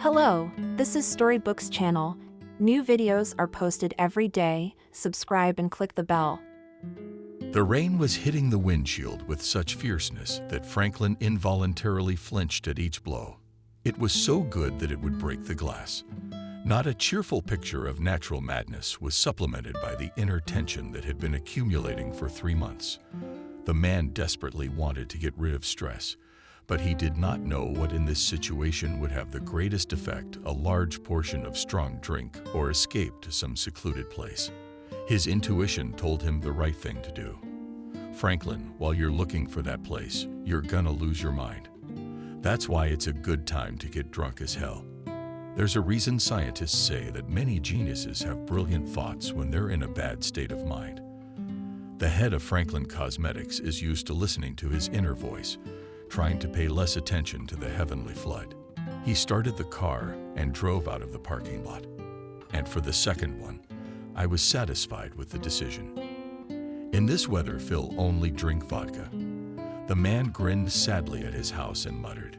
Hello, this is Storybooks channel. New videos are posted every day. Subscribe and click the bell. The rain was hitting the windshield with such fierceness that Franklin involuntarily flinched at each blow. It was so good that it would break the glass. Not a cheerful picture of natural madness was supplemented by the inner tension that had been accumulating for 3 months. The man desperately wanted to get rid of stress, but he did not know what in this situation would have the greatest effect: a large portion of strong drink or escape to some secluded place. His intuition told him the right thing to do. Franklin, while you're looking for that place, you're gonna lose your mind. That's why it's a good time to get drunk as hell. There's a reason scientists say that many geniuses have brilliant thoughts when they're in a bad state of mind. The head of Franklin Cosmetics is used to listening to his inner voice, trying to pay less attention to the heavenly flood. He started the car and drove out of the parking lot. And for the second one, I was satisfied with the decision. In this weather, Phil only drink vodka. The man grinned sadly at his house and muttered.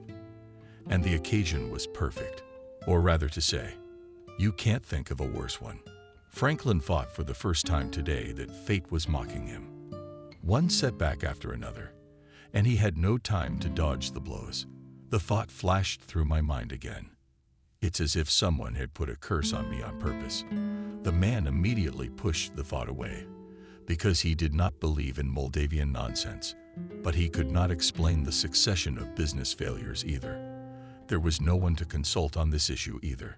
And the occasion was perfect. Or rather to say, you can't think of a worse one. Franklin thought for the first time today that fate was mocking him. One setback after another, and he had no time to dodge the blows. The thought flashed through my mind again. It's as if someone had put a curse on me on purpose. The man immediately pushed the thought away, because he did not believe in Moldavian nonsense, but he could not explain the succession of business failures either. There was no one to consult on this issue either.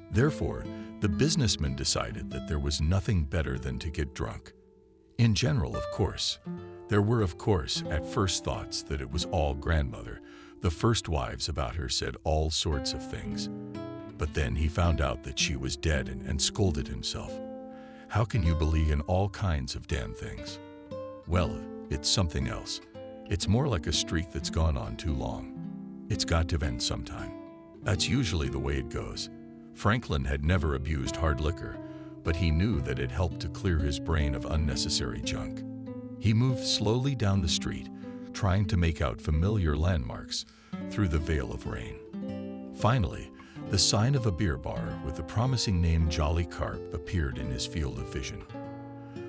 Therefore, the businessman decided that there was nothing better than to get drunk. In general, of course. There were, of course, at first thoughts that it was all grandmother. The first wives about her said all sorts of things. But then he found out that she was dead and scolded himself. How can you believe in all kinds of damn things? Well, it's something else. It's more like a streak that's gone on too long. It's got to end sometime. That's usually the way it goes. Franklin had never abused hard liquor, but he knew that it helped to clear his brain of unnecessary junk. He moved slowly down the street, trying to make out familiar landmarks through the veil of rain. Finally, the sign of a beer bar with the promising name Jolly Carp appeared in his field of vision.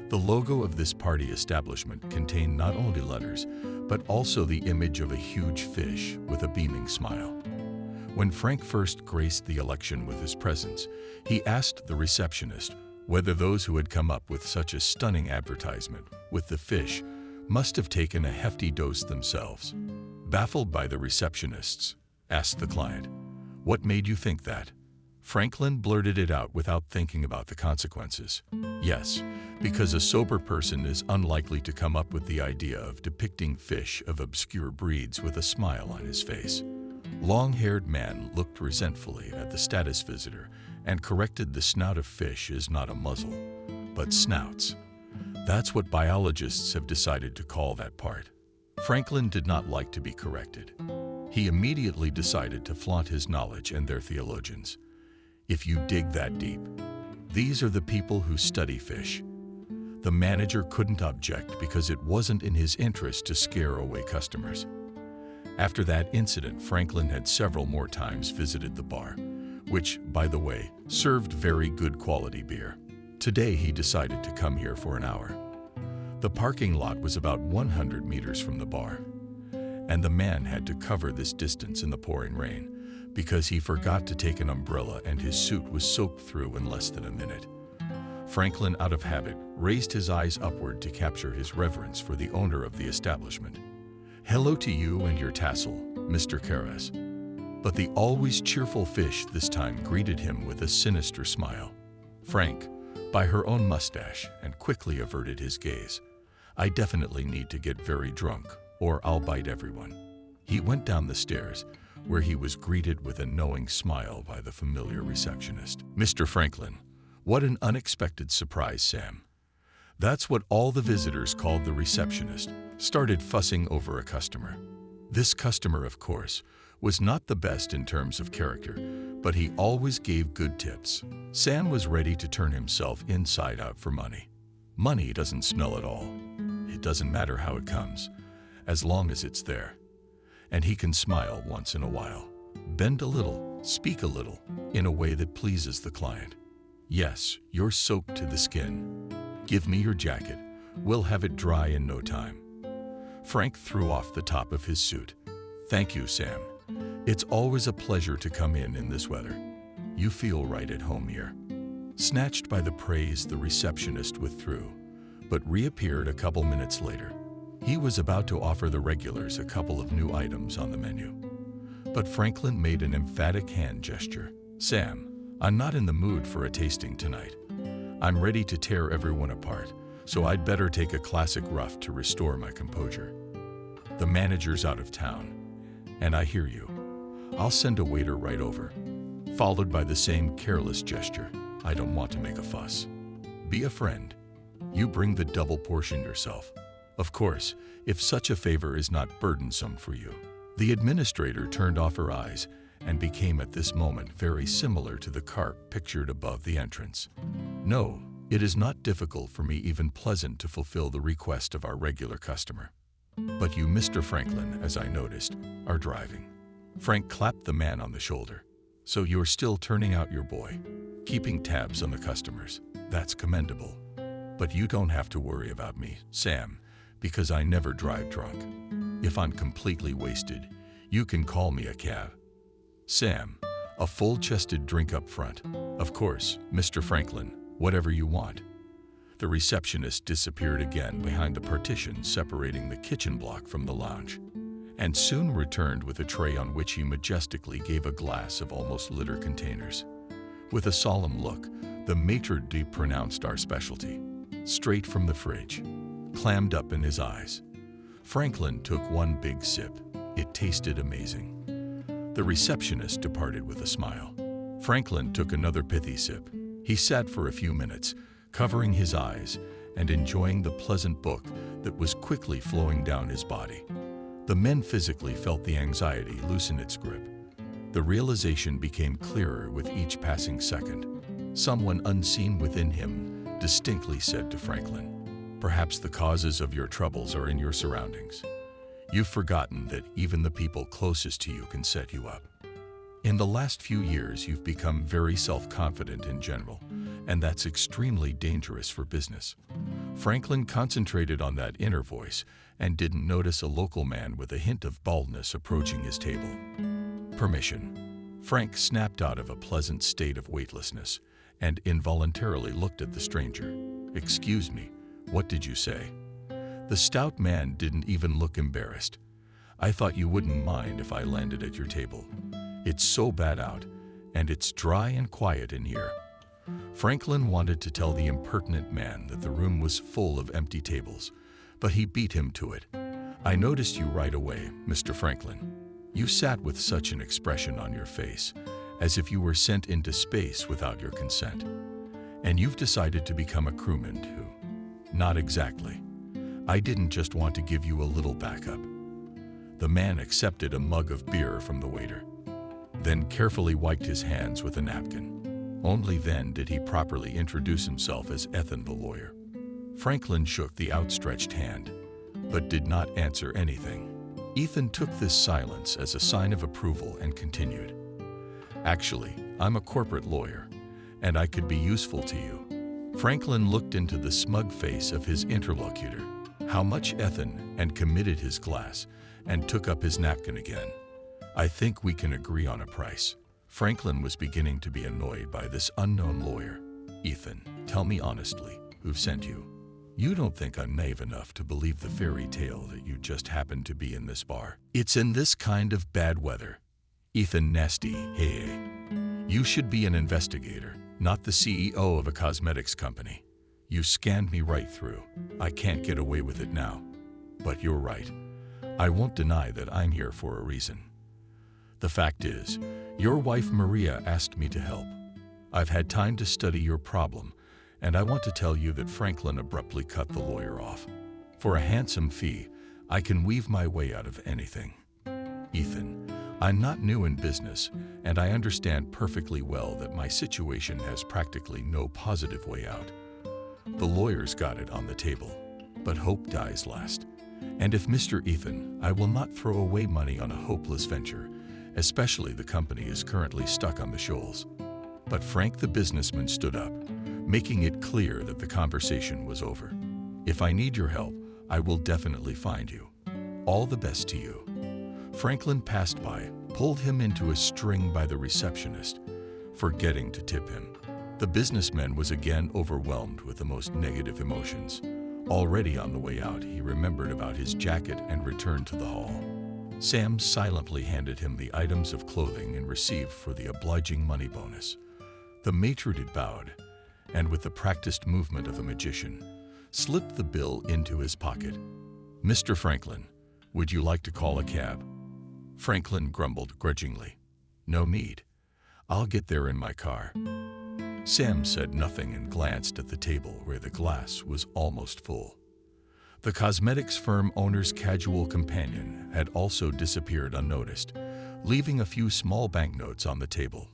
The logo of this party establishment contained not only letters, but also the image of a huge fish with a beaming smile. When Frank first graced the election with his presence, he asked the receptionist whether those who had come up with such a stunning advertisement with the fish must have taken a hefty dose themselves. Baffled by the receptionists, asked the client, "What made you think that?" Franklin blurted it out without thinking about the consequences. Yes, because a sober person is unlikely to come up with the idea of depicting fish of obscure breeds with a smile on his face. Long-haired man looked resentfully at the status visitor and corrected the snout of fish is not a muzzle, but snouts. That's what biologists have decided to call that part. Franklin did not like to be corrected. He immediately decided to flaunt his knowledge and their theologians. If you dig that deep, these are the people who study fish. The manager couldn't object because it wasn't in his interest to scare away customers. After that incident, Franklin had several more times visited the bar, which, by the way, served very good quality beer. Today he decided to come here for an hour. The parking lot was about 100 meters from the bar, and the man had to cover this distance in the pouring rain because he forgot to take an umbrella and his suit was soaked through in less than a minute. Franklin, out of habit, raised his eyes upward to capture his reverence for the owner of the establishment. "Hello to you and your tassel, Mr. Karras." But the always cheerful fish this time greeted him with a sinister smile. Frank, by her own mustache, and quickly averted his gaze. "I definitely need to get very drunk, or I'll bite everyone." He went down the stairs, where he was greeted with a knowing smile by the familiar receptionist. "Mr. Franklin, what an unexpected surprise, Sam." That's what all the visitors called the receptionist, started fussing over a customer. This customer, of course, was not the best in terms of character, but he always gave good tips. Sam was ready to turn himself inside out for money. Money doesn't smell at all. It doesn't matter how it comes, as long as it's there. And he can smile once in a while, bend a little, Speak a little, in a way that pleases the client. Yes, you're soaked to the skin. Give me your jacket. We'll have it dry in no time. Frank threw off the top of his suit. Thank you, Sam. It's always a pleasure to come in this weather. You feel right at home here. Snatched by the praise, the receptionist withdrew, but reappeared a couple minutes later. He was about to offer the regulars a couple of new items on the menu. But Franklin made an emphatic hand gesture. Sam, I'm not in the mood for a tasting tonight. I'm ready to tear everyone apart, so I'd better take a classic rough to restore my composure. The manager's out of town, and I hear you. I'll send a waiter right over. Followed by the same careless gesture. I don't want to make a fuss. Be a friend. You bring the double portion yourself. Of course, if such a favor is not burdensome for you. The administrator turned off her eyes and became at this moment very similar to the carp pictured above the entrance. No, it is not difficult for me, even pleasant, to fulfill the request of our regular customer. But you, Mr. Franklin, as I noticed, are driving. Frank clapped the man on the shoulder. So you're still turning out your boy, keeping tabs on the customers. That's commendable. But you don't have to worry about me, Sam, because I never drive drunk. If I'm completely wasted, you can call me a cab. Sam, a full-chested drink up front. Of course, Mr. Franklin, whatever you want. The receptionist disappeared again behind the partition separating the kitchen block from the lounge, and soon returned with a tray on which he majestically gave a glass of almost liter containers. With a solemn look, the maitre d' pronounced our specialty, straight from the fridge, clammed up in his eyes. Franklin took one big sip. It tasted amazing. The receptionist departed with a smile. Franklin took another pithy sip. He sat for a few minutes, covering his eyes and enjoying the pleasant book that was quickly flowing down his body. The men physically felt the anxiety loosen its grip. The realization became clearer with each passing second. Someone unseen within him distinctly said to Franklin, "Perhaps the causes of your troubles are in your surroundings. You've forgotten that even the people closest to you can set you up. In the last few years, you've become very self-confident in general, and that's extremely dangerous for business." Franklin concentrated on that inner voice and didn't notice a local man with a hint of baldness approaching his table. Permission. Frank snapped out of a pleasant state of weightlessness and involuntarily looked at the stranger. "Excuse me, what did you say?" The stout man didn't even look embarrassed. "I thought you wouldn't mind if I landed at your table. It's so bad out, and it's dry and quiet in here." Franklin wanted to tell the impertinent man that the room was full of empty tables, but he beat him to it. "I noticed you right away, Mr. Franklin. You sat with such an expression on your face, as if you were sent into space without your consent. And you've decided to become a crewman too." "Not exactly. I didn't just want to give you a little backup." The man accepted a mug of beer from the waiter, then carefully wiped his hands with a napkin. Only then did he properly introduce himself as Ethan the lawyer. Franklin shook the outstretched hand, but did not answer anything. Ethan took this silence as a sign of approval and continued, "Actually, I'm a corporate lawyer, and I could be useful to you." Franklin looked into the smug face of his interlocutor. How much, Ethan, and committed his glass, and took up his napkin again. "I think we can agree on a price." Franklin was beginning to be annoyed by this unknown lawyer. "Ethan, tell me honestly, who sent you? You don't think I'm naive enough to believe the fairy tale that you just happened to be in this bar? It's in this kind of bad weather." Ethan nasty, hey. "You should be an investigator, not the CEO of a cosmetics company. You scanned me right through. I can't get away with it now. But you're right. I won't deny that I'm here for a reason. The fact is, your wife Maria asked me to help. I've had time to study your problem, and I want to tell you that Franklin abruptly cut the lawyer off. For a handsome fee, I can weave my way out of anything. Ethan, I'm not new in business, and I understand perfectly well that my situation has practically no positive way out. The lawyer's got it on the table, but hope dies last. And if Mr. Ethan, I will not throw away money on a hopeless venture, especially the company is currently stuck on the shoals. But Frank the businessman stood up, making it clear that the conversation was over. If I need your help, I will definitely find you. All the best to you. Franklin passed by, pulled him into a string by the receptionist, forgetting to tip him. The businessman was again overwhelmed with the most negative emotions. Already on the way out, he remembered about his jacket and returned to the hall. Sam silently handed him the items of clothing and received for the obliging money bonus. The maitre d' bowed, and with the practiced movement of a magician, slipped the bill into his pocket. "Mr. Franklin, would you like to call a cab?" Franklin grumbled grudgingly. "No need. I'll get there in my car." Sam said nothing and glanced at the table where the glass was almost full. The cosmetics firm owner's casual companion had also disappeared unnoticed, leaving a few small banknotes on the table.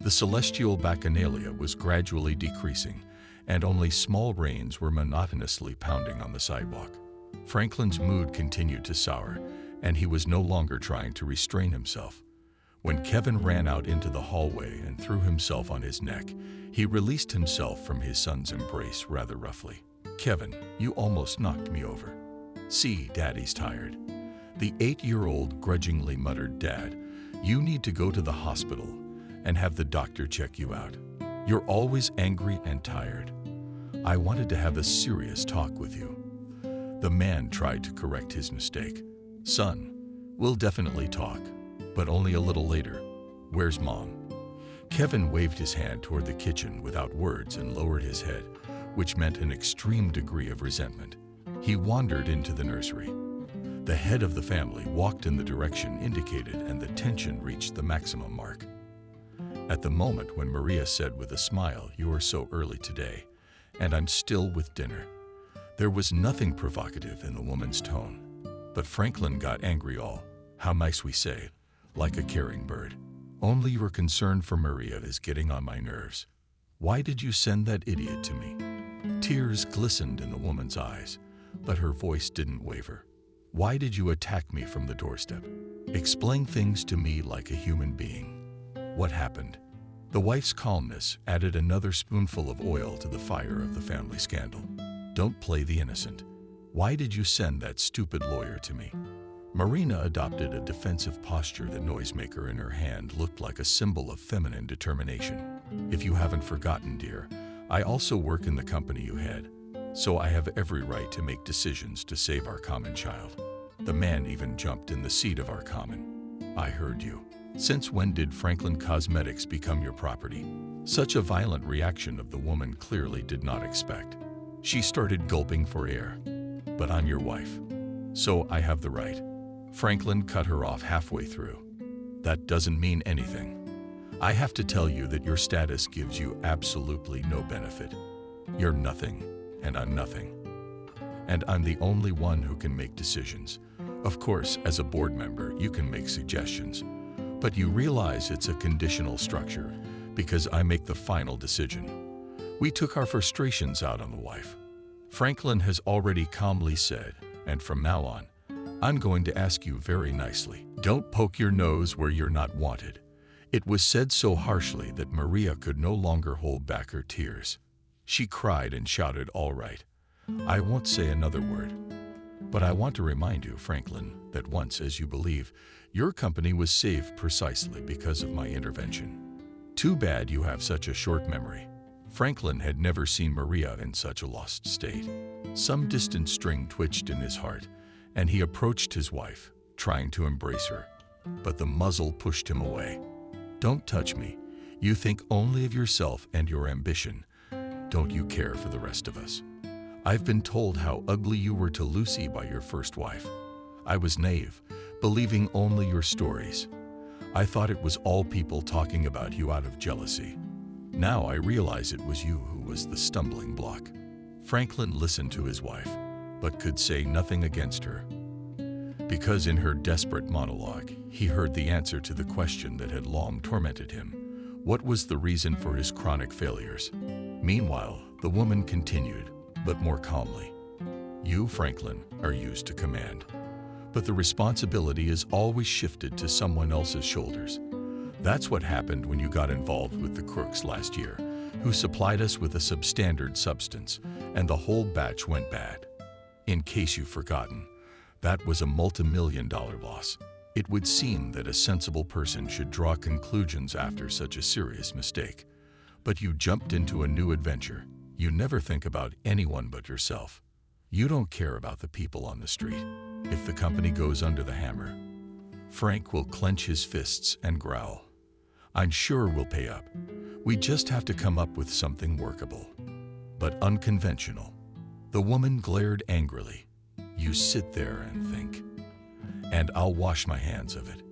The celestial bacchanalia was gradually decreasing, and only small rains were monotonously pounding on the sidewalk. Franklin's mood continued to sour, and he was no longer trying to restrain himself. When Kevin ran out into the hallway and threw himself on his neck, he released himself from his son's embrace rather roughly. "Kevin, you almost knocked me over. See, Daddy's tired." The 8-year-old grudgingly muttered, "Dad, you need to go to the hospital and have the doctor check you out. You're always angry and tired. I wanted to have a serious talk with you." The man tried to correct his mistake. "Son, we'll definitely talk, but only a little later. Where's Mom?" Kevin waved his hand toward the kitchen without words and lowered his head, which meant an extreme degree of resentment. He wandered into the nursery. The head of the family walked in the direction indicated, and the tension reached the maximum mark. At the moment when Maria said with a smile, "You are so early today, and I'm still with dinner," there was nothing provocative in the woman's tone. But Franklin got angry all, how nice we say, like a caring bird. "Only your concern for Maria is getting on my nerves. Why did you send that idiot to me?" Tears glistened in the woman's eyes, but her voice didn't waver. "Why did you attack me from the doorstep? Explain things to me like a human being. What happened?" The wife's calmness added another spoonful of oil to the fire of the family scandal. "Don't play the innocent. Why did you send that stupid lawyer to me?" Marina adopted a defensive posture. The noisemaker in her hand looked like a symbol of feminine determination. "If you haven't forgotten, dear, I also work in the company you head, so I have every right to make decisions to save our common child." The man even jumped in the seat of our common. "I heard you. Since when did Franklin Cosmetics become your property?" Such a violent reaction of the woman clearly did not expect. She started gulping for air. "But I'm your wife, so I have the right." Franklin cut her off halfway through. "That doesn't mean anything. I have to tell you that your status gives you absolutely no benefit. You're nothing, and I'm nothing. And I'm the only one who can make decisions. Of course, as a board member, you can make suggestions, but you realize it's a conditional structure because I make the final decision." We took our frustrations out on the wife. Franklin has already calmly said, "And from now on, I'm going to ask you very nicely. Don't poke your nose where you're not wanted." It was said so harshly that Maria could no longer hold back her tears. She cried and shouted, "All right. I won't say another word. But I want to remind you, Franklin, that once, as you believe, your company was saved precisely because of my intervention. Too bad you have such a short memory." Franklin had never seen Maria in such a lost state. Some distant string twitched in his heart, and he approached his wife, trying to embrace her. But the muzzle pushed him away. "Don't touch me. You think only of yourself and your ambition. Don't you care for the rest of us? I've been told how ugly you were to Lucy by your first wife. I was naive, believing only your stories. I thought it was all people talking about you out of jealousy. Now I realize it was you who was the stumbling block." Franklin listened to his wife, but could say nothing against her, because in her desperate monologue, he heard the answer to the question that had long tormented him. What was the reason for his chronic failures? Meanwhile, the woman continued, but more calmly. "You, Franklin, are used to command. but the responsibility is always shifted to someone else's shoulders. That's what happened when you got involved with the crooks last year, who supplied us with a substandard substance, and the whole batch went bad. In case you've forgotten, that was a multi-million-dollar loss. It would seem that a sensible person should draw conclusions after such a serious mistake. But you jumped into a new adventure. You never think about anyone but yourself. You don't care about the people on the street. If the company goes under the hammer, Frank will clench his fists and growl. I'm sure we'll pay up. We just have to come up with something workable, but unconventional. The woman glared angrily. You sit there and think, and I'll wash my hands of it.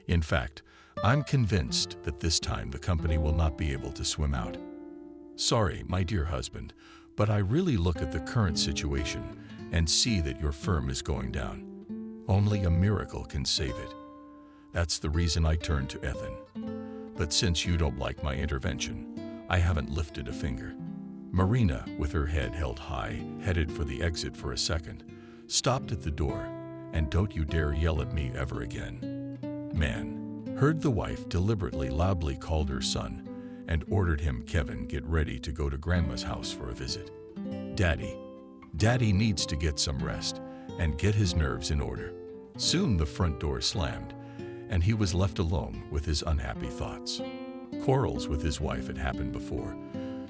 In fact, I'm convinced that this time the company will not be able to swim out. Sorry, my dear husband, but I really look at the current situation and see that your firm is going down. Only a miracle can save it. That's the reason I turned to Ethan. But since you don't like my intervention, I haven't lifted a finger. Marina, with her head held high, headed for the exit for a second, stopped at the door, and don't you dare yell at me ever again. Man, heard the wife deliberately loudly called her son and ordered him, Kevin, get ready to go to Grandma's house for a visit. Daddy needs to get some rest and get his nerves in order. Soon the front door slammed, and he was left alone with his unhappy thoughts. Quarrels with his wife had happened before,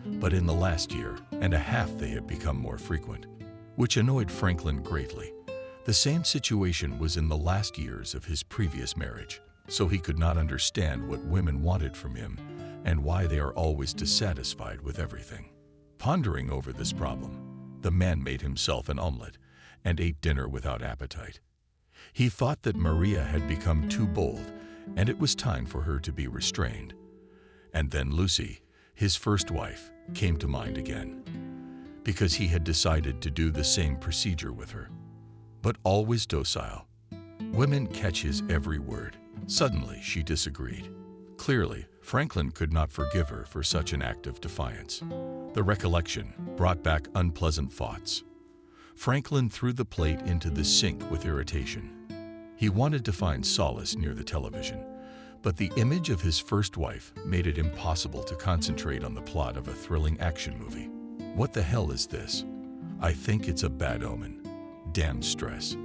but in the last year and a half they had become more frequent, which annoyed Franklin greatly. The same situation was in the last years of his previous marriage, so he could not understand what women wanted from him and why they are always dissatisfied with everything. Pondering over this problem, the man made himself an omelet and ate dinner without appetite. He thought that Maria had become too bold and it was time for her to be restrained. And then Lucy, his first wife, came to mind again, because he had decided to do the same procedure with her. But always docile. Women catch his every word. Suddenly, she disagreed. Clearly, Franklin could not forgive her for such an act of defiance. The recollection brought back unpleasant thoughts. Franklin threw the plate into the sink with irritation. He wanted to find solace near the television, but the image of his first wife made it impossible to concentrate on the plot of a thrilling action movie. What the hell is this? I think it's a bad omen. Damn stress.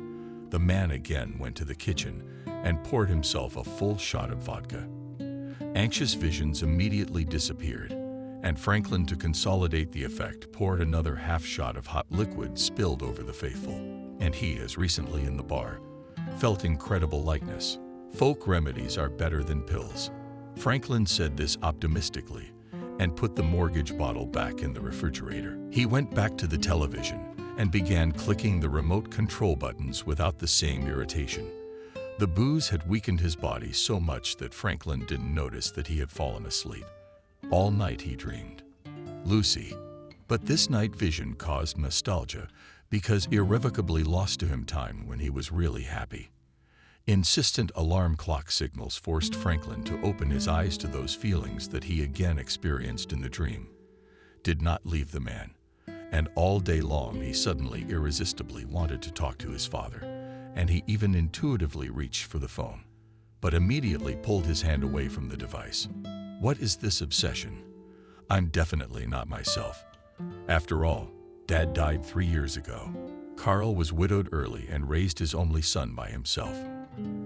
The man again went to the kitchen and poured himself a full shot of vodka. Anxious visions immediately disappeared, and Franklin, to consolidate the effect, poured another half shot of hot liquid spilled over the faithful. And he, as recently in the bar, felt incredible lightness. Folk remedies are better than pills. Franklin said this optimistically and put the mortgage bottle back in the refrigerator. He went back to the television and began clicking the remote control buttons without the same irritation. The booze had weakened his body so much that Franklin didn't notice that he had fallen asleep. All night he dreamed. Lucy. But this night vision caused nostalgia because irrevocably lost to him time when he was really happy. Insistent alarm clock signals forced Franklin to open his eyes to those feelings that he again experienced in the dream. Did not leave the man. And all day long he suddenly irresistibly wanted to talk to his father, and he even intuitively reached for the phone, but immediately pulled his hand away from the device. What is this obsession? I'm definitely not myself. After all, Dad died 3 years ago. Carl was widowed early and raised his only son by himself.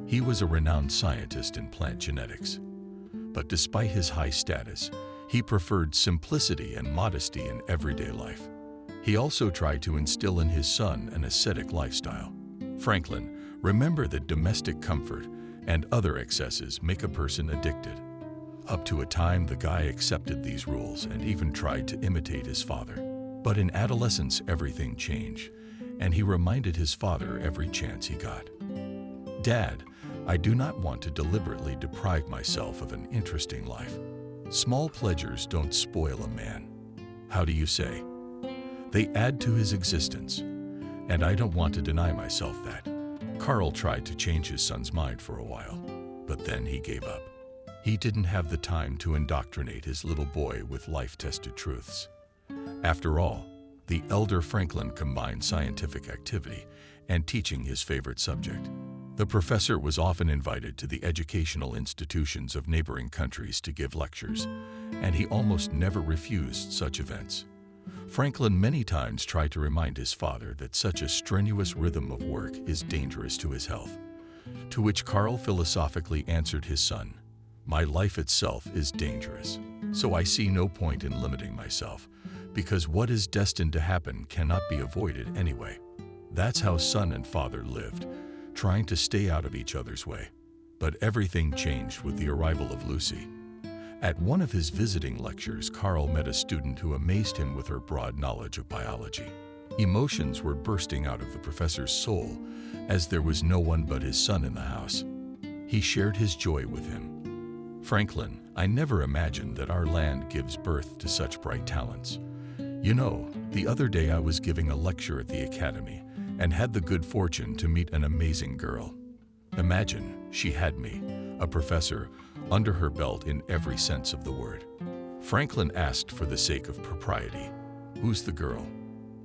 He was a renowned scientist in plant genetics. But despite his high status, he preferred simplicity and modesty in everyday life. He also tried to instill in his son an ascetic lifestyle. Franklin, remember that domestic comfort and other excesses make a person addicted. Up to a time, the guy accepted these rules and even tried to imitate his father. But in adolescence, everything changed, and he reminded his father every chance he got. Dad, I do not want to deliberately deprive myself of an interesting life. Small pleasures don't spoil a man. How do you say? They add to his existence, and I don't want to deny myself that. Carl tried to change his son's mind for a while, but then he gave up. He didn't have the time to indoctrinate his little boy with life-tested truths. After all, the elder Franklin combined scientific activity and teaching his favorite subject. The professor was often invited to the educational institutions of neighboring countries to give lectures, and he almost never refused such events. Franklin many times tried to remind his father that such a strenuous rhythm of work is dangerous to his health, to which Carl philosophically answered his son, "My life itself is dangerous, so I see no point in limiting myself, because what is destined to happen cannot be avoided anyway." That's how son and father lived, trying to stay out of each other's way. But everything changed with the arrival of Lucy. At one of his visiting lectures, Carl met a student who amazed him with her broad knowledge of biology. Emotions were bursting out of the professor's soul, as there was no one but his son in the house. He shared his joy with him. "Franklin, I never imagined that our land gives birth to such bright talents. You know, the other day I was giving a lecture at the academy and had the good fortune to meet an amazing girl. Imagine, she had me, a professor, under her belt in every sense of the word." Franklin asked for the sake of propriety, "Who's the girl?"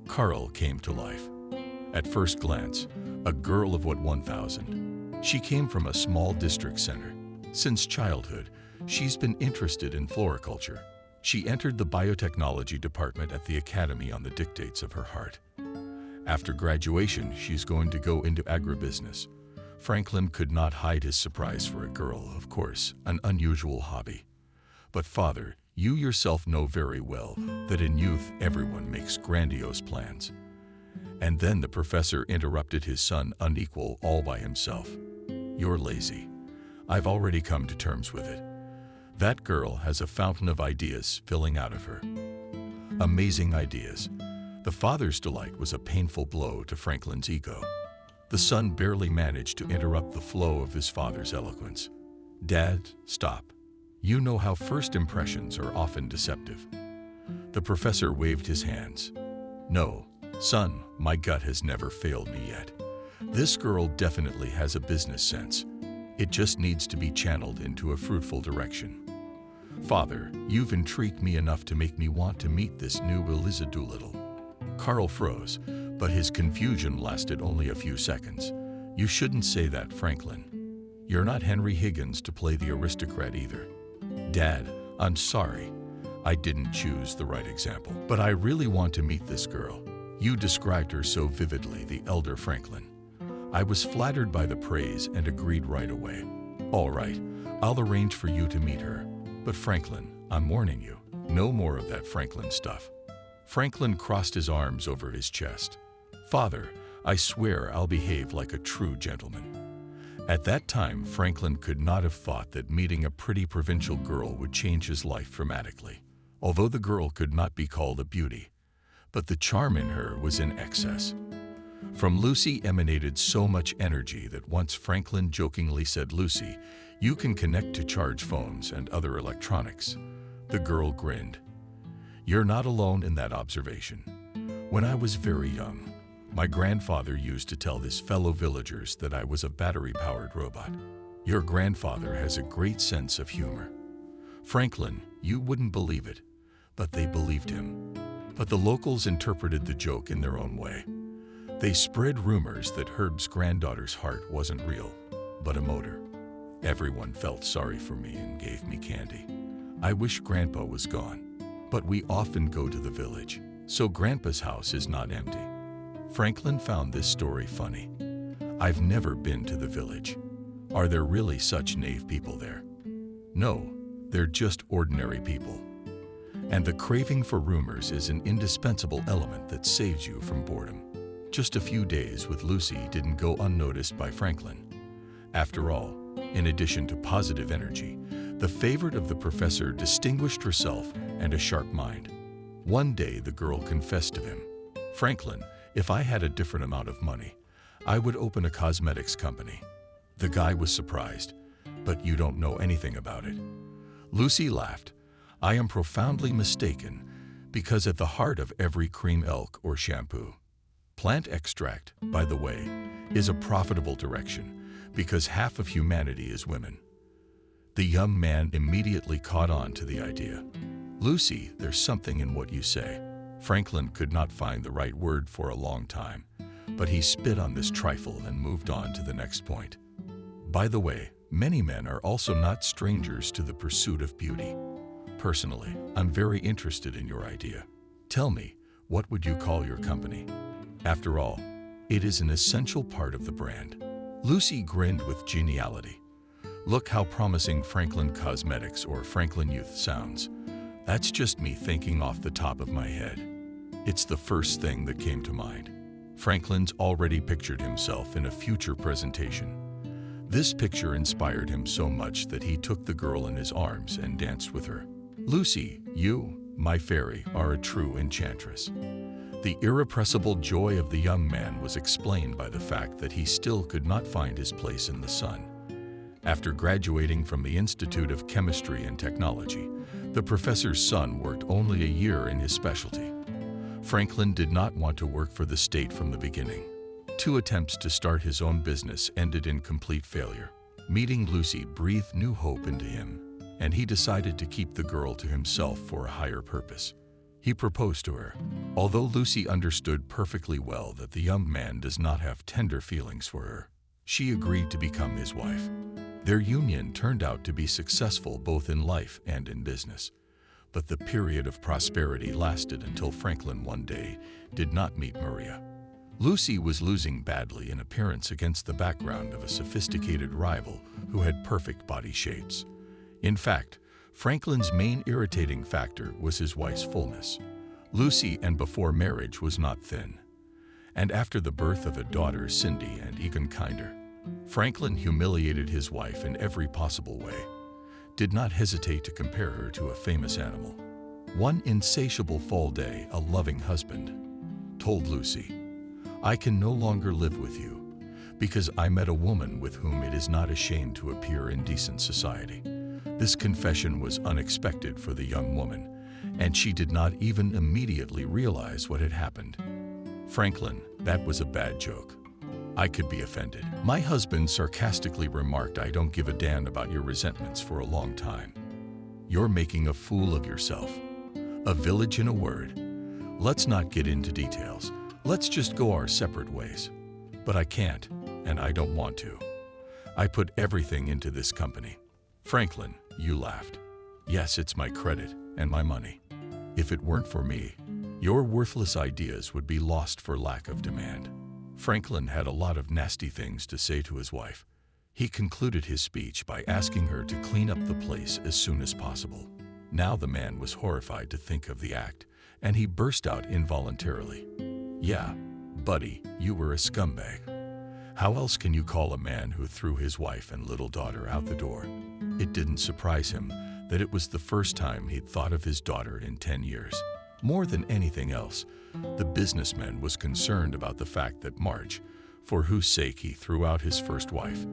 Carl came to life. At first glance, a girl of what 1,000. She came from a small district center. Since childhood, she's been interested in floriculture. She entered the biotechnology department at the academy on the dictates of her heart. After graduation, she's going to go into agribusiness. Franklin could not hide his surprise for a girl, of course, an unusual hobby. "But father, you yourself know very well that in youth everyone makes grandiose plans." And then the professor interrupted his son unequal all by himself. "You're lazy. I've already come to terms with it. That girl has a fountain of ideas spilling out of her. Amazing ideas." The father's delight was a painful blow to Franklin's ego. The son barely managed to interrupt the flow of his father's eloquence. "Dad, stop. You know how first impressions are often deceptive." The professor waved his hands. "No, son, my gut has never failed me yet. This girl definitely has a business sense. It just needs to be channeled into a fruitful direction. Father, you've intrigued me enough to make me want to meet this new Eliza Doolittle." Carl froze, but his confusion lasted only a few seconds. "You shouldn't say that, Franklin. You're not Henry Higgins to play the aristocrat either." "Dad, I'm sorry. I didn't choose the right example. But I really want to meet this girl. You described her so vividly," the elder Franklin. "I was flattered by the praise and agreed right away. All right, I'll arrange for you to meet her. But Franklin, I'm warning you, no more of that Franklin stuff." Franklin crossed his arms over his chest. "Father, I swear I'll behave like a true gentleman." At that time, Franklin could not have thought that meeting a pretty provincial girl would change his life dramatically, although the girl could not be called a beauty. But the charm in her was in excess. From Lucy emanated so much energy that once Franklin jokingly said, "Lucy, you can connect to charge phones and other electronics." The girl grinned. "You're not alone in that observation. When I was very young, my grandfather used to tell his fellow villagers that I was a battery-powered robot. Your grandfather has a great sense of humor. Franklin, you wouldn't believe it, but they believed him." But the locals interpreted the joke in their own way. They spread rumors that Herb's granddaughter's heart wasn't real, but a motor. Everyone felt sorry for me and gave me candy. I wish Grandpa was gone. But we often go to the village, so Grandpa's house is not empty. Franklin found this story funny. "I've never been to the village. Are there really such naive people there?" "No, they're just ordinary people. And the craving for rumors is an indispensable element that saves you from boredom." Just a few days with Lucy didn't go unnoticed by Franklin. After all, in addition to positive energy, the favorite of the professor distinguished herself and a sharp mind. One day the girl confessed to him, "Franklin, if I had a different amount of money, I would open a cosmetics company." The guy was surprised, "But you don't know anything about it." Lucy laughed. "I am profoundly mistaken, because at the heart of every cream elk or shampoo, plant extract, by the way, is a profitable direction, because half of humanity is women." The young man immediately caught on to the idea. "Lucy, there's something in what you say." Franklin could not find the right word for a long time, but he spit on this trifle and moved on to the next point. By the way, many men are also not strangers to the pursuit of beauty. Personally, I'm very interested in your idea. Tell me, what would you call your company? After all, it is an essential part of the brand. Lucy grinned with geniality. Look how promising Franklin Cosmetics or Franklin Youth sounds. That's just me thinking off the top of my head. It's the first thing that came to mind. Franklin's already pictured himself in a future presentation. This picture inspired him so much that he took the girl in his arms and danced with her. Lucy, you, my fairy, are a true enchantress. The irrepressible joy of the young man was explained by the fact that he still could not find his place in the sun. After graduating from the Institute of Chemistry and Technology, the professor's son worked only a year in his specialty. Franklin did not want to work for the state from the beginning. 2 attempts to start his own business ended in complete failure. Meeting Lucy breathed new hope into him, and he decided to keep the girl to himself for a higher purpose. He proposed to her. Although Lucy understood perfectly well that the young man does not have tender feelings for her, she agreed to become his wife. Their union turned out to be successful both in life and in business. But the period of prosperity lasted until Franklin one day did not meet Maria. Lucy was losing badly in appearance against the background of a sophisticated rival who had perfect body shapes. In fact, Franklin's main irritating factor was his wife's fullness. Lucy, and before marriage, was not thin. And after the birth of a daughter, Cindy, and even kinder, Franklin humiliated his wife in every possible way. Did not hesitate to compare her to a famous animal. One insatiable fall day, a loving husband told Lucy, "I can no longer live with you because I met a woman with whom it is not a shame to appear in decent society." This confession was unexpected for the young woman, and she did not even immediately realize what had happened. "Franklin, that was a bad joke. I could be offended." My husband sarcastically remarked, "I don't give a damn about your resentments for a long time. You're making a fool of yourself." A village in a word. Let's not get into details. Let's just go our separate ways. But I can't, and I don't want to. I put everything into this company. Franklin, you laughed. Yes, it's my credit and my money. If it weren't for me, your worthless ideas would be lost for lack of demand. Franklin had a lot of nasty things to say to his wife. He concluded his speech by asking her to clean up the place as soon as possible. Now the man was horrified to think of the act, and he burst out involuntarily. "Yeah, buddy, you were a scumbag. How else can you call a man who threw his wife and little daughter out the door?" It didn't surprise him that it was the first time he'd thought of his daughter in 10 years. More than anything else, the businessman was concerned about the fact that Marge, for whose sake he threw out his first wife,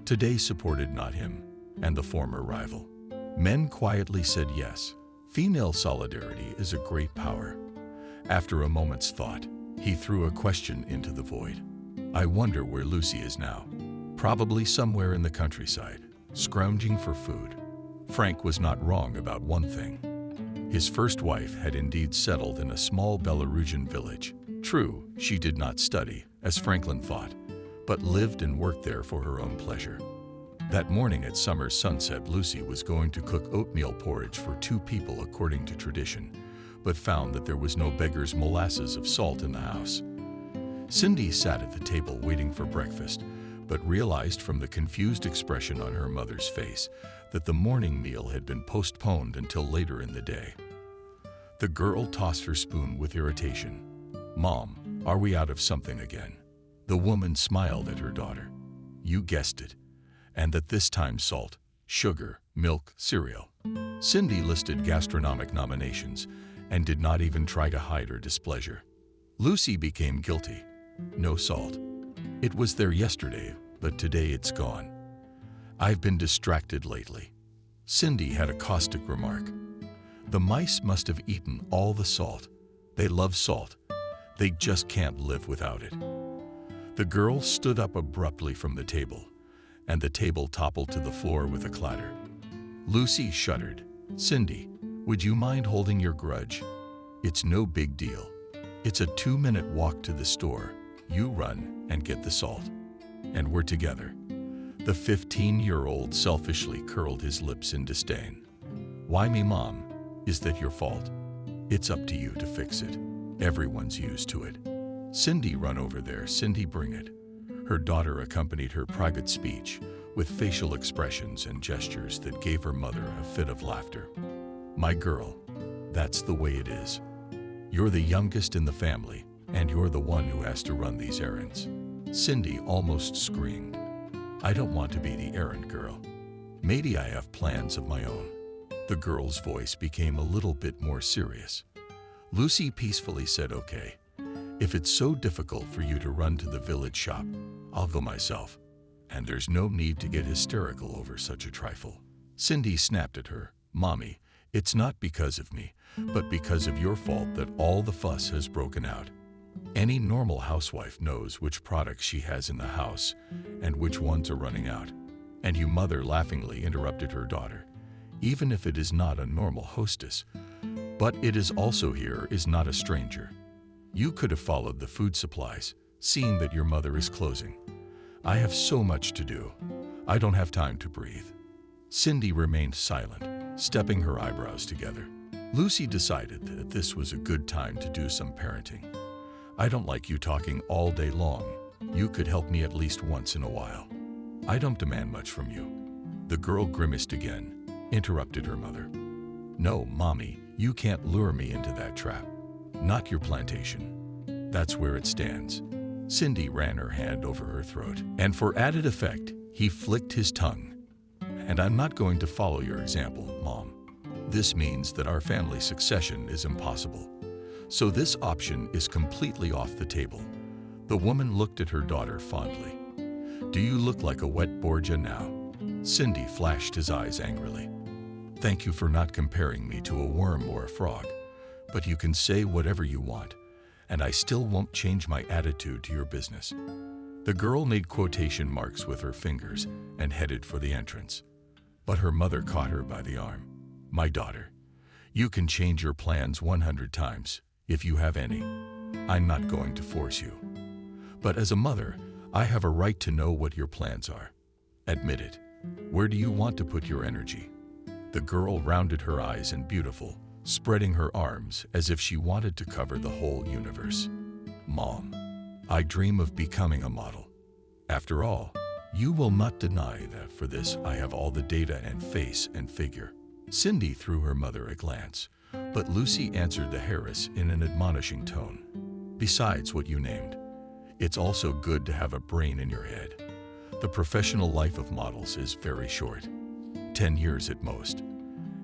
today supported not him and the former rival. Men quietly said yes. Female solidarity is a great power. After a moment's thought, he threw a question into the void. "I wonder where Lucy is now. Probably somewhere in the countryside, scrounging for food." Frank was not wrong about one thing. His first wife had indeed settled in a small Belarusian village. True, she did not study, as Franklin thought, but lived and worked there for her own pleasure. That morning at summer sunset, Lucy was going to cook oatmeal porridge for 2 people according to tradition, but found that there was no beggar's molasses of salt in the house. Cindy sat at the table waiting for breakfast, but realized from the confused expression on her mother's face that the morning meal had been postponed until later in the day. The girl tossed her spoon with irritation. "Mom, are we out of something again?" The woman smiled at her daughter. "You guessed it. And that this time salt, sugar, milk, cereal." Cindy listed gastronomic nominations and did not even try to hide her displeasure. Lucy became guilty. "No salt. It was there yesterday, but today it's gone. I've been distracted lately." Cindy had a caustic remark. "The mice must have eaten all the salt. They love salt. They just can't live without it." The girl stood up abruptly from the table, and the table toppled to the floor with a clatter. Lucy shuddered. "Cindy, would you mind holding your grudge? It's no big deal. It's a 2-minute walk to the store. you run and get the salt. And we're together." The 15-year-old selfishly curled his lips in disdain. "Why me, Mom? Is that your fault? It's up to you to fix it. Everyone's used to it." "Cindy, run over there. Cindy, bring it." Her daughter accompanied her private speech with facial expressions and gestures that gave her mother a fit of laughter. "My girl, that's the way it is. You're the youngest in the family, and you're the one who has to run these errands." Cindy almost screamed. "I don't want to be the errand girl. Maybe I have plans of my own." The girl's voice became a little bit more serious. Lucy peacefully said, "Okay, if it's so difficult for you to run to the village shop, I'll go myself. And there's no need to get hysterical over such a trifle." Cindy snapped at her. "Mommy, it's not because of me, but because of your fault that all the fuss has broken out. Any normal housewife knows which products she has in the house and which ones are running out." And you mother laughingly interrupted her daughter. "Even if it is not a normal hostess, but it is also here is not a stranger. You could have followed the food supplies, seeing that your mother is closing. I have so much to do. I don't have time to breathe." Cindy remained silent, stepping her eyebrows together. Lucy decided that this was a good time to do some parenting. "I don't like you talking all day long. You could help me at least once in a while. I don't demand much from you." The girl grimaced again, interrupted her mother. "No, Mommy, you can't lure me into that trap. Not your plantation. That's where it stands." Cindy ran her hand over her throat, and for added effect, he flicked his tongue. "And I'm not going to follow your example, Mom. This means that our family succession is impossible. So this option is completely off the table." The woman looked at her daughter fondly. "Do you look like a wet Borgia now?" Cindy flashed his eyes angrily. "Thank you for not comparing me to a worm or a frog, but you can say whatever you want, and I still won't change my attitude to your business." The girl made quotation marks with her fingers and headed for the entrance. But her mother caught her by the arm. "My daughter, you can change your plans 100 times, if you have any. I'm not going to force you. But as a mother, I have a right to know what your plans are. Admit it. Where do you want to put your energy?" The girl rounded her eyes and beautiful, spreading her arms as if she wanted to cover the whole universe. "Mom, I dream of becoming a model. After all, you will not deny that for this I have all the data and face and figure." Cindy threw her mother a glance, but Lucy answered the heiress in an admonishing tone. "Besides what you named, it's also good to have a brain in your head. The professional life of models is very short, 10 years at most.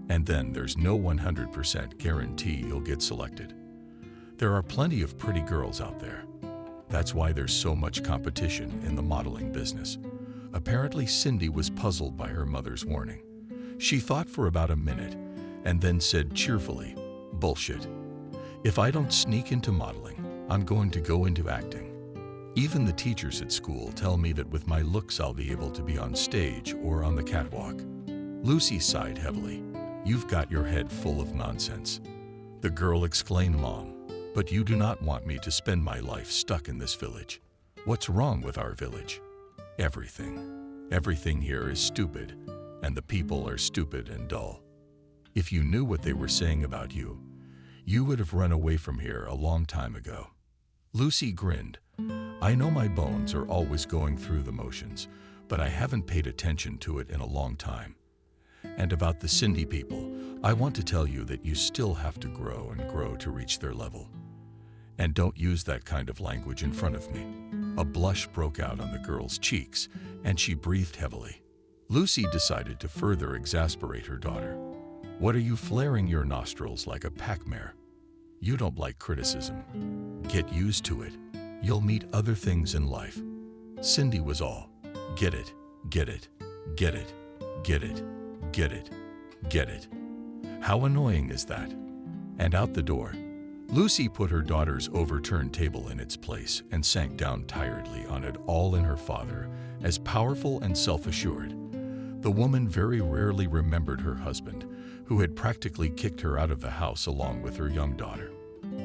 And then there's no 100% guarantee you'll get selected. There are plenty of pretty girls out there. That's why there's so much competition in the modeling business." Apparently, Cindy was puzzled by her mother's warning. She thought for about a minute and then said cheerfully, "Bullshit. If I don't sneak into modeling, I'm going to go into acting. Even the teachers at school tell me that with my looks I'll be able to be on stage or on the catwalk." Lucy sighed heavily. "You've got your head full of nonsense." The girl exclaimed, "Mom, but you do not want me to spend my life stuck in this village. What's wrong with our village?" "Everything. Everything here is stupid, and the people are stupid and dull. If you knew what they were saying about you, you would have run away from here a long time ago." Lucy grinned. "I know my bones are always going through the motions, but I haven't paid attention to it in a long time. And about the Cindy people, I want to tell you that you still have to grow and grow to reach their level. And don't use that kind of language in front of me." A blush broke out on the girl's cheeks, and she breathed heavily. Lucy decided to further exasperate her daughter. "What are you flaring your nostrils like a pack mare? You don't like criticism. Get used to it. You'll meet other things in life." Cindy was all, "Get it, get it, get it, get it, get it, get it. How annoying is that?" And out the door. Lucy put her daughter's overturned table in its place and sank down tiredly on it, all in her father, as powerful and self-assured. The woman very rarely remembered her husband, who had practically kicked her out of the house along with her young daughter.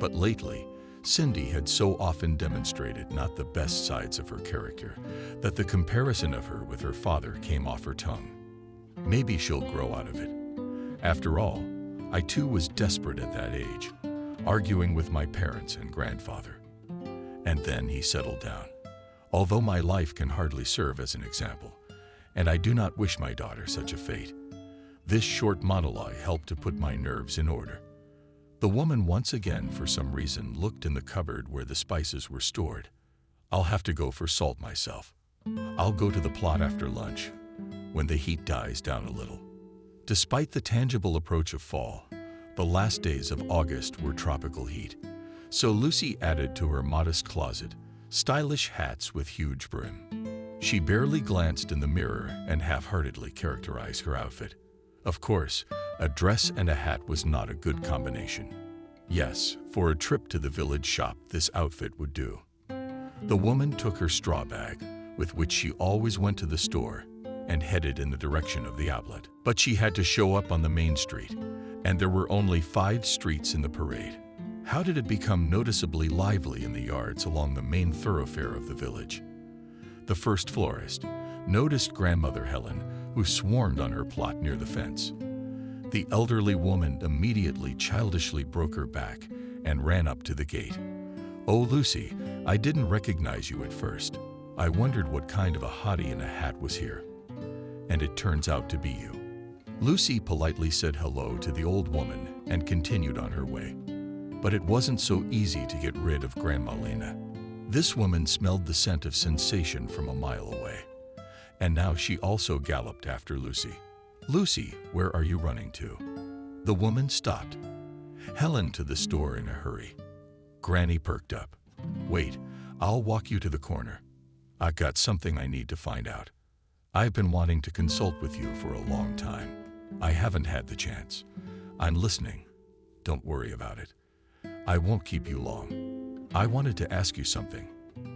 But lately, Cindy had so often demonstrated not the best sides of her character that the comparison of her with her father came off her tongue. Maybe she'll grow out of it. After all, I too was desperate at that age, arguing with my parents and grandfather. And then he settled down. Although my life can hardly serve as an example, and I do not wish my daughter such a fate, this short monologue helped to put my nerves in order. The woman once again, for some reason, looked in the cupboard where the spices were stored. I'll have to go for salt myself. I'll go to the plot after lunch, when the heat dies down a little. Despite the tangible approach of fall, the last days of August were tropical heat, so Lucy added to her modest closet stylish hats with huge brim. She barely glanced in the mirror and half-heartedly characterized her outfit. Of course, a dress and a hat was not a good combination. Yes, for a trip to the village shop, this outfit would do. The woman took her straw bag, with which she always went to the store, and headed in the direction of the outlet. But she had to show up on the main street, and there were only 5 streets in the parade. How did it become noticeably lively in the yards along the main thoroughfare of the village? The first florist noticed grandmother Helen, who swarmed on her plot near the fence. The elderly woman immediately childishly broke her back and ran up to the gate. "Oh, Lucy, I didn't recognize you at first. I wondered what kind of a hottie in a hat was here. And it turns out to be you." Lucy politely said hello to the old woman and continued on her way. But it wasn't so easy to get rid of Grandma Lena. This woman smelled the scent of sensation from a mile away. And now she also galloped after Lucy. "Lucy, where are you running to?" The woman stopped. "Helen to the store in a hurry." Granny perked up. "Wait, I'll walk you to the corner. I've got something I need to find out. I've been wanting to consult with you for a long time. I haven't had the chance. I'm listening. Don't worry about it. I won't keep you long. I wanted to ask you something.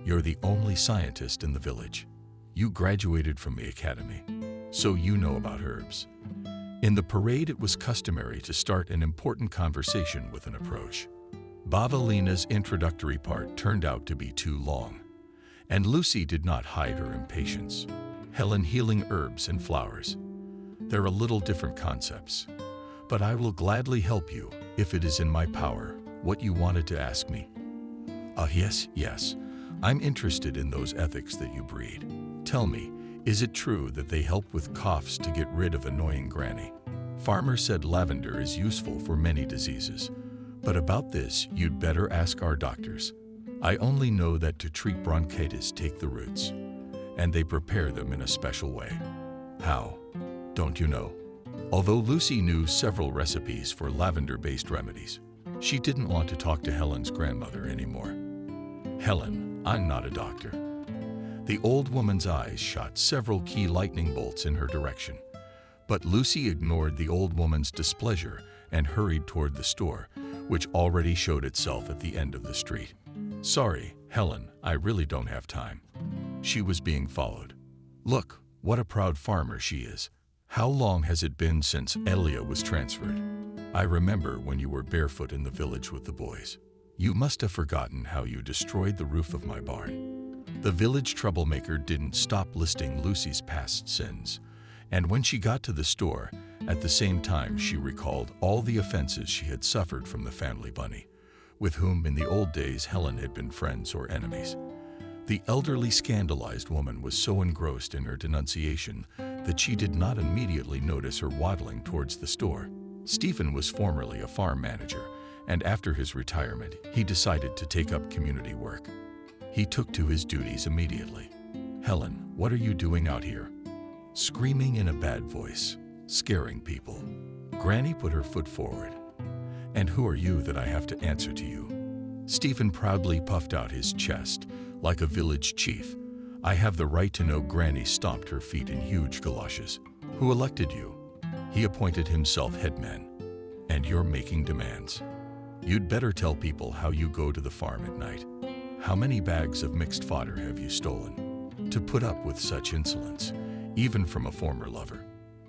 You're the only scientist in the village. You graduated from the academy, so you know about herbs." In the parade, it was customary to start an important conversation with an approach. Bavalina's introductory part turned out to be too long, and Lucy did not hide her impatience. "Helen, healing herbs and flowers. They're a little different concepts, but I will gladly help you if it is in my power. What you wanted to ask me?" Yes. I'm interested in those ethics that you breed. Tell me, is it true that they help with coughs to get rid of annoying Granny? Farmer said lavender is useful for many diseases, but about this you'd better ask our doctors. I only know that to treat bronchitis, take the roots, and they prepare them in a special way. How? Don't you know? Although Lucy knew several recipes for lavender-based remedies, she didn't want to talk to Helen's grandmother anymore. "Helen, I'm not a doctor." The old woman's eyes shot several key lightning bolts in her direction, but Lucy ignored the old woman's displeasure and hurried toward the store, which already showed itself at the end of the street. "Sorry, Helen, I really don't have time." She was being followed. "Look, what a proud farmer she is. How long has it been since Elia was transferred? I remember when you were barefoot in the village with the boys. You must have forgotten how you destroyed the roof of my barn." The village troublemaker didn't stop listing Lucy's past sins, and when she got to the store, at the same time she recalled all the offenses she had suffered from the family bunny, with whom in the old days Helen had been friends or enemies. The elderly scandalized woman was so engrossed in her denunciation that she did not immediately notice her waddling towards the store. Stephen was formerly a farm manager, and after his retirement, he decided to take up community work. He took to his duties immediately. "Helen, what are you doing out here?" Screaming in a bad voice, scaring people. Granny put her foot forward. "And who are you that I have to answer to you?" Stephen proudly puffed out his chest, like a village chief. "I have the right to know." Granny stomped her feet in huge galoshes. "Who elected you?" He appointed himself headman. "And you're making demands. You'd better tell people how you go to the farm at night. How many bags of mixed fodder have you stolen? To put up with such insolence, even from a former lover."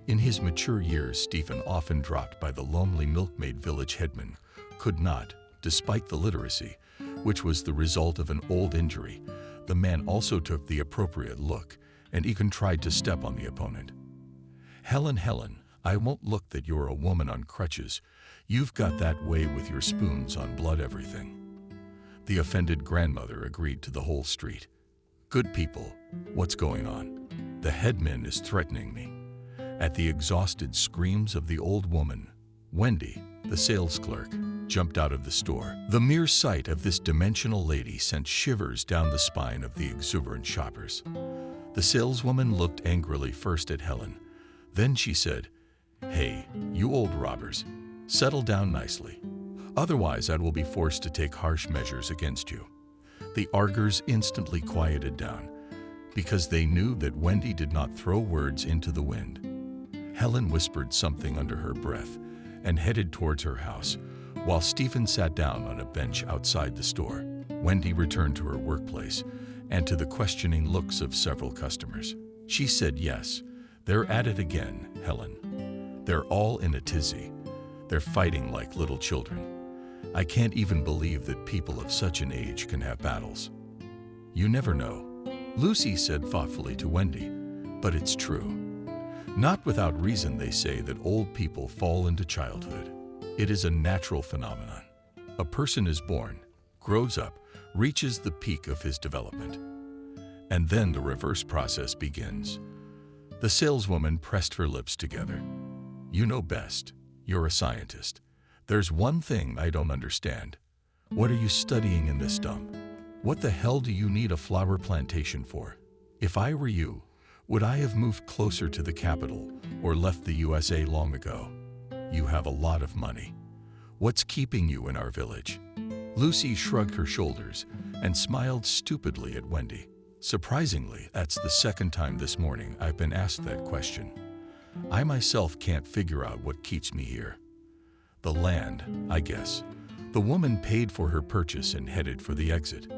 In his mature years, Stephen, often dropped by the lonely milkmaid village headman, could not, despite the literacy, which was the result of an old injury. The man also took the appropriate look and even tried to step on the opponent. Helen, I won't look that you're a woman on crutches. You've got that way with your spoons on blood everything. The offended grandmother agreed to the whole street. Good people, what's going on? The headman is threatening me. At the exhausted screams of the old woman, Wendy, the sales clerk, jumped out of the store. The mere sight of this dimensional lady sent shivers down the spine of the exuberant shoppers. The saleswoman looked angrily first at Helen. Then she said, "Hey, you old robbers, settle down nicely. Otherwise, I will be forced to take harsh measures against you." The arguers instantly quieted down because they knew that Wendy did not throw words into the wind. Helen whispered something under her breath and headed towards her house, while Stephen sat down on a bench outside the store. Wendy returned to her workplace and to the questioning looks of several customers. She said, "Yes, they're at it again, Helen. They're all in a tizzy. They're fighting like little children. I can't even believe that people of such an age can have battles." "You never know," Lucy said thoughtfully to Wendy, "but it's true. Not without reason they say that old people fall into childhood. It is a natural phenomenon. A person is born, grows up, reaches the peak of his development, and then the reverse process begins." The saleswoman pressed her lips together. "You know best. You're a scientist. There's one thing I don't understand. What are you studying in this dump? What the hell do you need a flower plantation for? If I were you, would I have moved closer to the capital or left the USA long ago? You have a lot of money. What's keeping you in our village?" Lucy shrugged her shoulders and smiled stupidly at Wendy. "Surprisingly, that's the second time this morning I've been asked that question. I myself can't figure out what keeps me here. The land, I guess." The woman paid for her purchase and headed for the exit.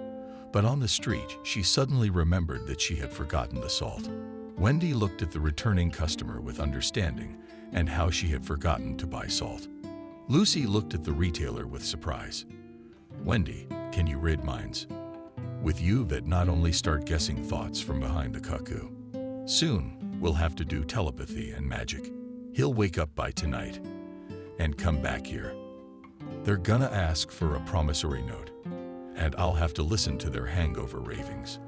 But on the street, she suddenly remembered that she had forgotten the salt. Wendy looked at the returning customer with understanding and how she had forgotten to buy salt. Lucy looked at the retailer with surprise. "Wendy, can you read minds? With you that not only start guessing thoughts from behind the cuckoo. Soon, we'll have to do telepathy and magic. He'll wake up by tonight and come back here. They're gonna ask for a promissory note, and I'll have to listen to their hangover ravings."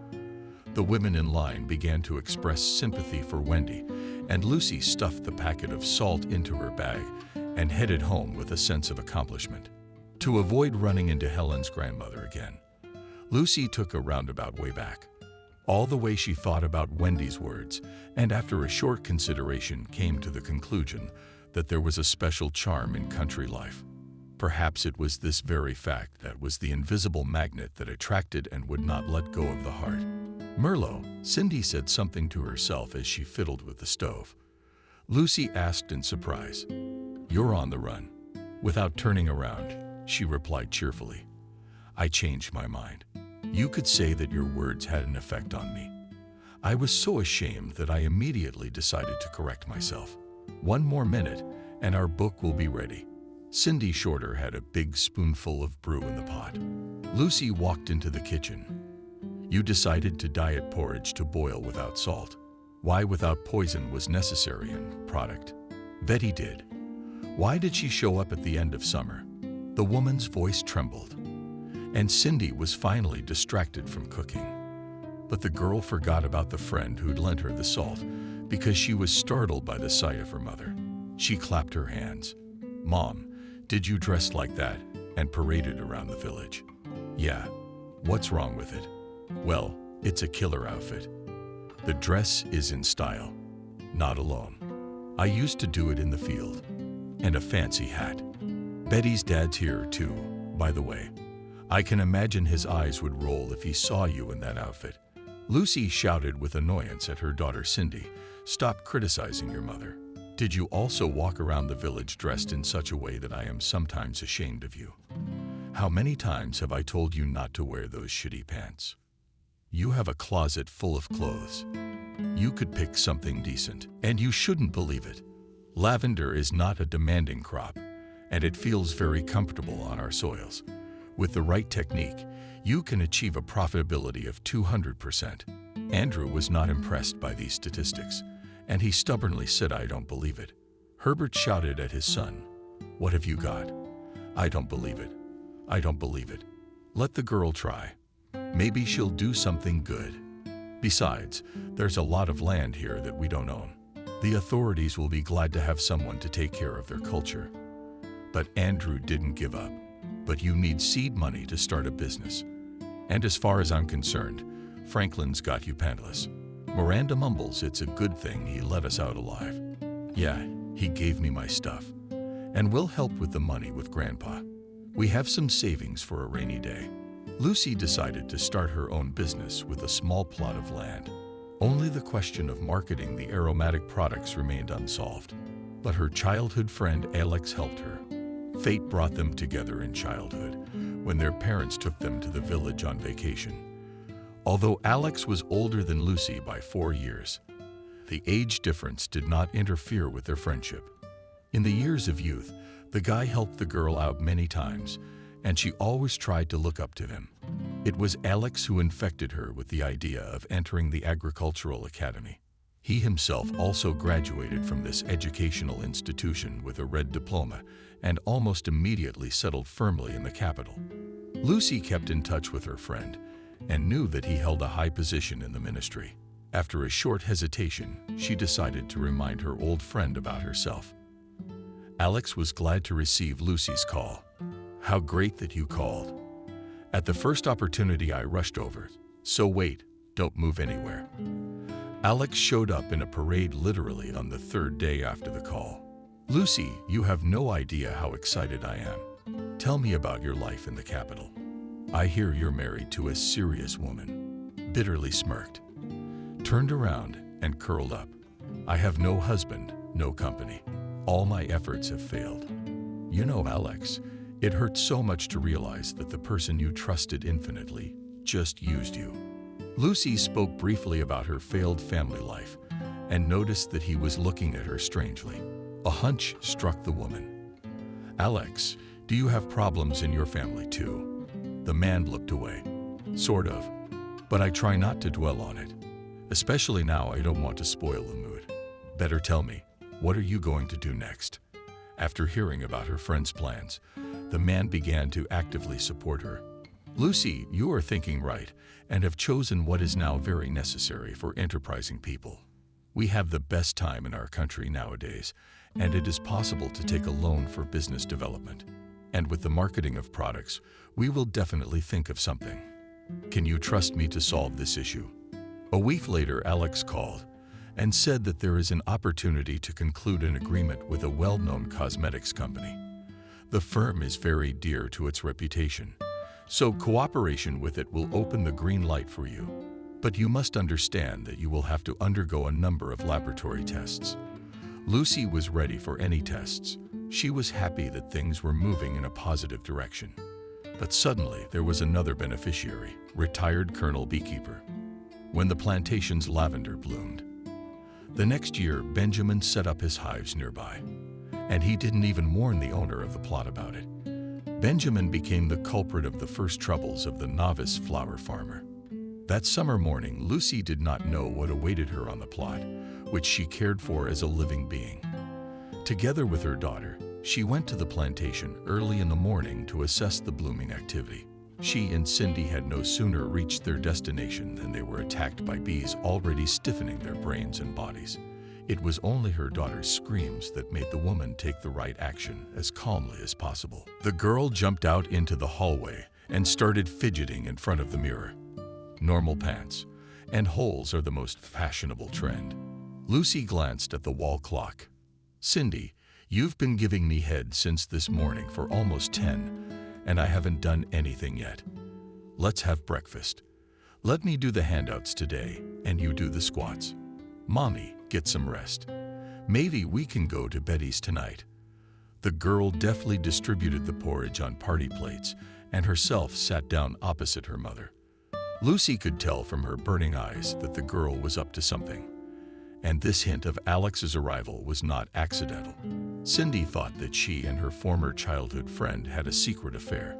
The women in line began to express sympathy for Wendy, and Lucy stuffed the packet of salt into her bag and headed home with a sense of accomplishment. To avoid running into Helen's grandmother again, Lucy took a roundabout way back. All the way she thought about Wendy's words, and after a short consideration came to the conclusion that there was a special charm in country life. Perhaps it was this very fact that was the invisible magnet that attracted and would not let go of the heart. "Merlot," Cindy said something to herself as she fiddled with the stove. Lucy asked in surprise, "You're on the run?" Without turning around, she replied cheerfully, "I changed my mind. You could say that your words had an effect on me. I was so ashamed that I immediately decided to correct myself. One more minute, and our book will be ready." Cindy Shorter had a big spoonful of brew in the pot. Lucy walked into the kitchen. "You decided to diet porridge to boil without salt. Why without poison was necessary in product?" Betty did. "Why did she show up at the end of summer?" The woman's voice trembled. And Cindy was finally distracted from cooking. But the girl forgot about the friend who'd lent her the salt because she was startled by the sight of her mother. She clapped her hands. "Mom, did you dress like that?" and paraded around the village. "Yeah. What's wrong with it?" "Well, it's a killer outfit. The dress is in style. Not alone. I used to do it in the field. And a fancy hat. Betty's dad's here too, by the way. I can imagine his eyes would roll if he saw you in that outfit." Lucy shouted with annoyance at her daughter Cindy, "Stop criticizing your mother. Did you also walk around the village dressed in such a way that I am sometimes ashamed of you? How many times have I told you not to wear those shitty pants? You have a closet full of clothes. You could pick something decent, and you shouldn't believe it. Lavender is not a demanding crop, and it feels very comfortable on our soils. With the right technique, you can achieve a profitability of 200%. Andrew was not impressed by these statistics, and he stubbornly said, "I don't believe it." Herbert shouted at his son, "What have you got?" "I don't believe it. I don't believe it. Let the girl try. Maybe she'll do something good. Besides, there's a lot of land here that we don't own. The authorities will be glad to have someone to take care of their culture." But Andrew didn't give up. "But you need seed money to start a business. And as far as I'm concerned, Franklin's got you pantless." Miranda mumbles it's a good thing he let us out alive. "Yeah, he gave me my stuff. And we'll help with the money with Grandpa. We have some savings for a rainy day." Lucy decided to start her own business with a small plot of land. Only the question of marketing the aromatic products remained unsolved. But her childhood friend Alex helped her. Fate brought them together in childhood, when their parents took them to the village on vacation. Although Alex was older than Lucy by 4 years, the age difference did not interfere with their friendship. In the years of youth, the guy helped the girl out many times, and she always tried to look up to him. It was Alex who infected her with the idea of entering the agricultural academy. He himself also graduated from this educational institution with a red diploma and almost immediately settled firmly in the capital. Lucy kept in touch with her friend and knew that he held a high position in the ministry. After a short hesitation, she decided to remind her old friend about herself. Alex was glad to receive Lucy's call. "How great that you called. At the first opportunity I rushed over, so wait, don't move anywhere." Alex showed up in a parade literally on the 3rd day after the call. "Lucy, you have no idea how excited I am. Tell me about your life in the capital. I hear you're married to a serious woman." Bitterly smirked, turned around and curled up. "I have no husband, no company. All my efforts have failed. You know, Alex, it hurts so much to realize that the person you trusted infinitely just used you." Lucy spoke briefly about her failed family life and noticed that he was looking at her strangely. A hunch struck the woman. "Alex, do you have problems in your family too?" The man looked away. "Sort of, but I try not to dwell on it. Especially now, I don't want to spoil the mood. Better tell me, what are you going to do next?" After hearing about her friend's plans, the man began to actively support her. "Lucy, you are thinking right and have chosen what is now very necessary for enterprising people. We have the best time in our country nowadays, and it is possible to take a loan for business development. And with the marketing of products, we will definitely think of something. Can you trust me to solve this issue?" A week later, Alex called and said that there is an opportunity to conclude an agreement with a well-known cosmetics company. The firm is very dear to its reputation, so cooperation with it will open the green light for you. But you must understand that you will have to undergo a number of laboratory tests. Lucy was ready for any tests. She was happy that things were moving in a positive direction. But suddenly there was another beneficiary, retired Colonel Beekeeper. When the plantation's lavender bloomed. The next year, Benjamin set up his hives nearby, and he didn't even warn the owner of the plot about it. Benjamin became the culprit of the first troubles of the novice flower farmer. That summer morning, Lucy did not know what awaited her on the plot, which she cared for as a living being. Together with her daughter, she went to the plantation early in the morning to assess the blooming activity. She and Cindy had no sooner reached their destination than they were attacked by bees already stiffening their brains and bodies. It was only her daughter's screams that made the woman take the right action as calmly as possible. The girl jumped out into the hallway and started fidgeting in front of the mirror. Normal pants and holes are the most fashionable trend. Lucy glanced at the wall clock. "Cindy, you've been giving me head since this morning for almost 10, and I haven't done anything yet. Let's have breakfast. Let me do the handouts today, and you do the squats. Mommy, get some rest. Maybe we can go to Betty's tonight." The girl deftly distributed the porridge on party plates and herself sat down opposite her mother. Lucy could tell from her burning eyes that the girl was up to something. And this hint of Alex's arrival was not accidental. Cindy thought that she and her former childhood friend had a secret affair.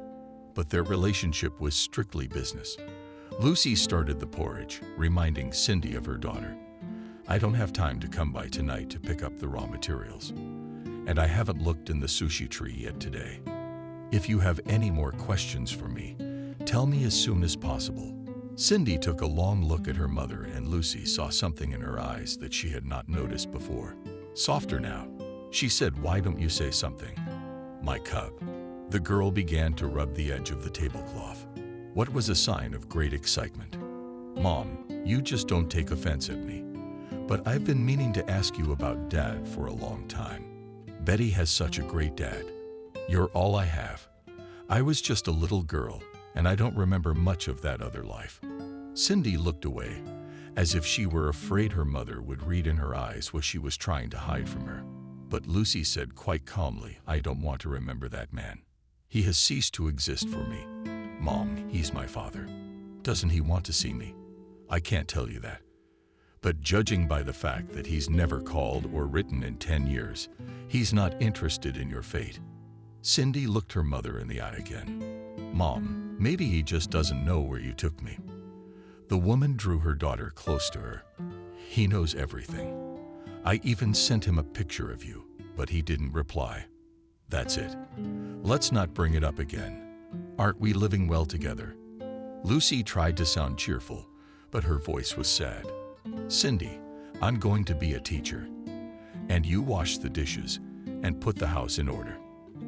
but their relationship was strictly business. Lucy started the porridge, reminding Cindy of her daughter. "I don't have time to come by tonight to pick up the raw materials. And I haven't looked in the sushi tree yet today. If you have any more questions for me, tell me as soon as possible." Cindy took a long look at her mother, and Lucy saw something in her eyes that she had not noticed before. "Softer now," she said. "Why don't you say something?" "My cub." The girl began to rub the edge of the tablecloth. What was a sign of great excitement. "Mom, you just don't take offense at me. But I've been meaning to ask you about Dad for a long time. Betty has such a great dad. You're all I have. I was just a little girl, and I don't remember much of that other life." Cindy looked away, as if she were afraid her mother would read in her eyes what she was trying to hide from her. But Lucy said quite calmly, "I don't want to remember that man. He has ceased to exist for me. Mom, he's my father. Doesn't he want to see me? I can't tell you that. But judging by the fact that he's never called or written in 10 years, he's not interested in your fate." Cindy looked her mother in the eye again. "Mom, maybe he just doesn't know where you took me." The woman drew her daughter close to her. "He knows everything. I even sent him a picture of you, but he didn't reply. That's it. Let's not bring it up again. Aren't we living well together?" Lucy tried to sound cheerful, but her voice was sad. "Cindy, I'm going to be a teacher. And you wash the dishes and put the house in order."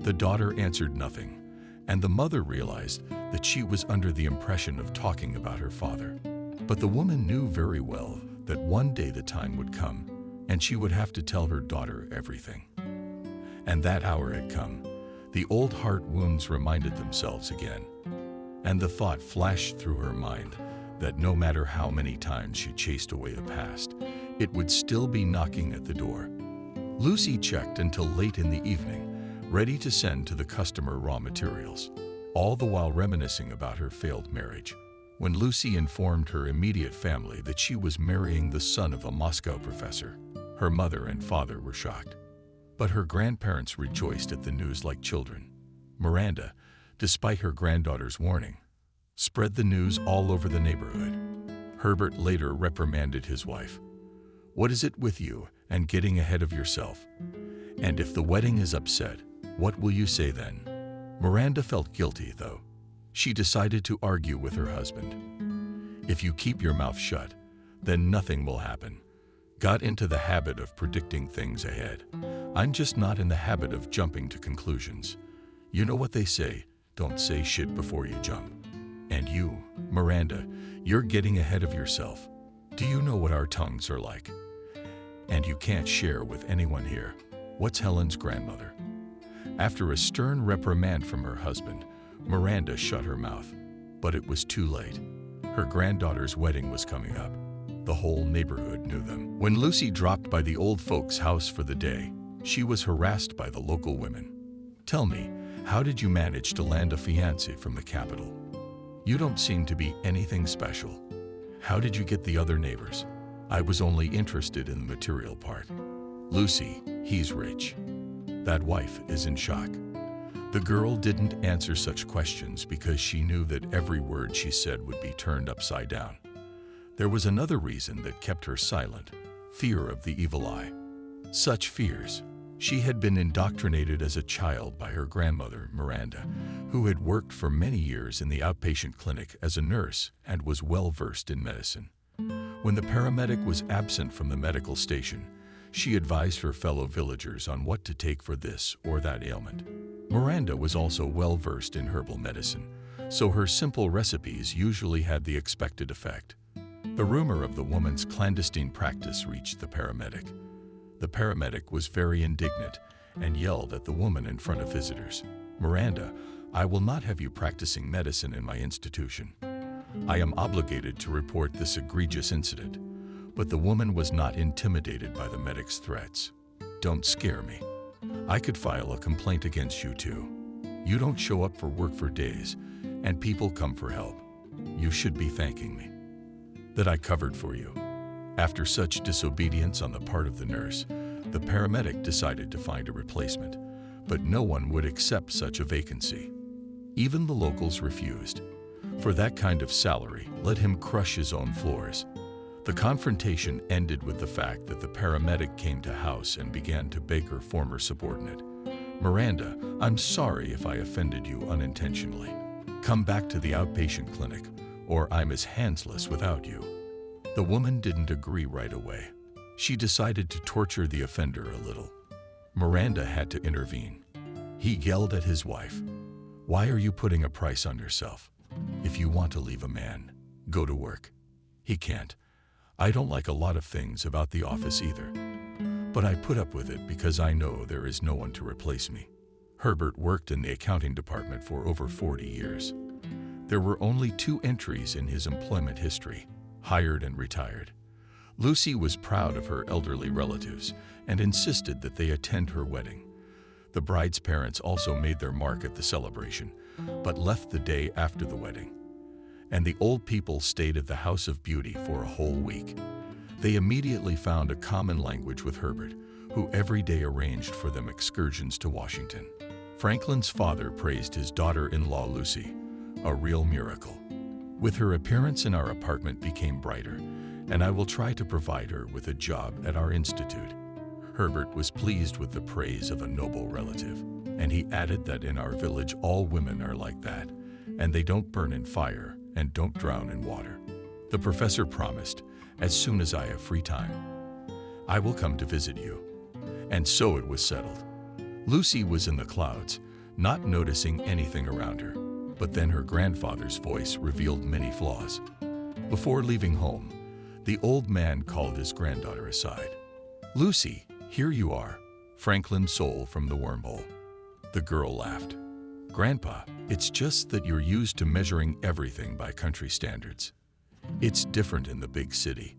The daughter answered nothing, and the mother realized that she was under the impression of talking about her father. But the woman knew very well that one day the time would come, and she would have to tell her daughter everything. And that hour had come. The old heart wounds reminded themselves again, and the thought flashed through her mind that no matter how many times she chased away the past, it would still be knocking at the door. Lucy checked until late in the evening, ready to send to the customer raw materials, all the while reminiscing about her failed marriage. When Lucy informed her immediate family that she was marrying the son of a Moscow professor, her mother and father were shocked. But her grandparents rejoiced at the news like children. Miranda, despite her granddaughter's warning, spread the news all over the neighborhood. Herbert later reprimanded his wife. "What is it with you and getting ahead of yourself? And if the wedding is upset, what will you say then?" Miranda felt guilty, though. She decided to argue with her husband. "If you keep your mouth shut, then nothing will happen. Got into the habit of predicting things ahead. I'm just not in the habit of jumping to conclusions. You know what they say, don't say shit before you jump. And you, Miranda, you're getting ahead of yourself. Do you know what our tongues are like? And you can't share with anyone here. What's Helen's grandmother?" After a stern reprimand from her husband, Miranda shut her mouth. But it was too late. Her granddaughter's wedding was coming up. The whole neighborhood knew them. When Lucy dropped by the old folks' house for the day, she was harassed by the local women. "Tell me, how did you manage to land a fiancé from the capital? You don't seem to be anything special. How did you get the other neighbors? I was only interested in the material part. Lucy, he's rich." That wife is in shock. The girl didn't answer such questions because she knew that every word she said would be turned upside down. There was another reason that kept her silent: fear of the evil eye. Such fears. She had been indoctrinated as a child by her grandmother, Miranda, who had worked for many years in the outpatient clinic as a nurse and was well versed in medicine. When the paramedic was absent from the medical station, she advised her fellow villagers on what to take for this or that ailment. Miranda was also well versed in herbal medicine, so her simple recipes usually had the expected effect. The rumor of the woman's clandestine practice reached the paramedic. The paramedic was very indignant and yelled at the woman in front of visitors. "Miranda, I will not have you practicing medicine in my institution. I am obligated to report this egregious incident." But the woman was not intimidated by the medic's threats. "Don't scare me. I could file a complaint against you too. You don't show up for work for days, and people come for help. You should be thanking me that I covered for you." After such disobedience on the part of the nurse, the paramedic decided to find a replacement, but no one would accept such a vacancy. Even the locals refused. For that kind of salary, let him crush his own floors. The confrontation ended with the fact that the paramedic came to house and began to beg her former subordinate, "Miranda, I'm sorry if I offended you unintentionally. Come back to the outpatient clinic, or I'm as handless without you." The woman didn't agree right away. She decided to torture the offender a little. Miranda had to intervene. He yelled at his wife, "Why are you putting a price on yourself? If you want to leave a man, go to work." "He can't. I don't like a lot of things about the office either. But I put up with it because I know there is no one to replace me." Herbert worked in the accounting department for over 40 years. There were only 2 entries in his employment history: hired and retired. Lucy was proud of her elderly relatives and insisted that they attend her wedding. The bride's parents also made their mark at the celebration, but left the day after the wedding. And the old people stayed at the House of Beauty for a whole week. They immediately found a common language with Herbert, who every day arranged for them excursions to Washington. Franklin's father praised his daughter-in-law Lucy, a real miracle. "With her appearance in our apartment became brighter, and I will try to provide her with a job at our institute." Herbert was pleased with the praise of a noble relative, and he added that in our village all women are like that, and they don't burn in fire and don't drown in water. The professor promised, "As soon as I have free time, I will come to visit you." And so it was settled. Lucy was in the clouds, not noticing anything around her, but then her grandfather's voice revealed many flaws. Before leaving home, the old man called his granddaughter aside. "Lucy, here you are, Franklin's soul from the wormhole." The girl laughed. "Grandpa, it's just that you're used to measuring everything by country standards. It's different in the big city."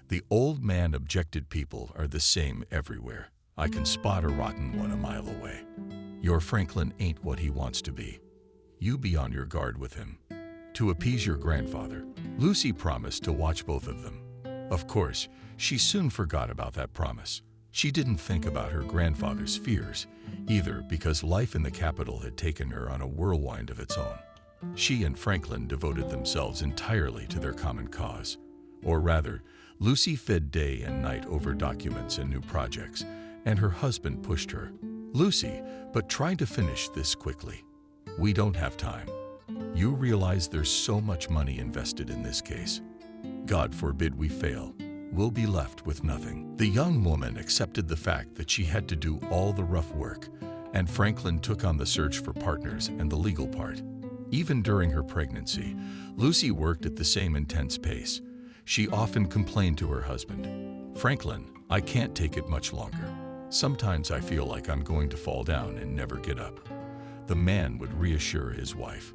The old man objected. "People are the same everywhere. I can spot a rotten one a mile away. Your Franklin ain't what he wants to be. You be on your guard with him." To appease your grandfather, Lucy promised to watch both of them. Of course, she soon forgot about that promise. She didn't think about her grandfather's fears either, because life in the capital had taken her on a whirlwind of its own. She and Franklin devoted themselves entirely to their common cause. Or rather, Lucy fed day and night over documents and new projects, and her husband pushed her. "Lucy, but try to finish this quickly. We don't have time. You realize there's so much money invested in this case. God forbid we fail. We'll be left with nothing." The young woman accepted the fact that she had to do all the rough work, and Franklin took on the search for partners and the legal part. Even during her pregnancy, Lucy worked at the same intense pace. She often complained to her husband, "Franklin, I can't take it much longer. Sometimes I feel like I'm going to fall down and never get up." The man would reassure his wife,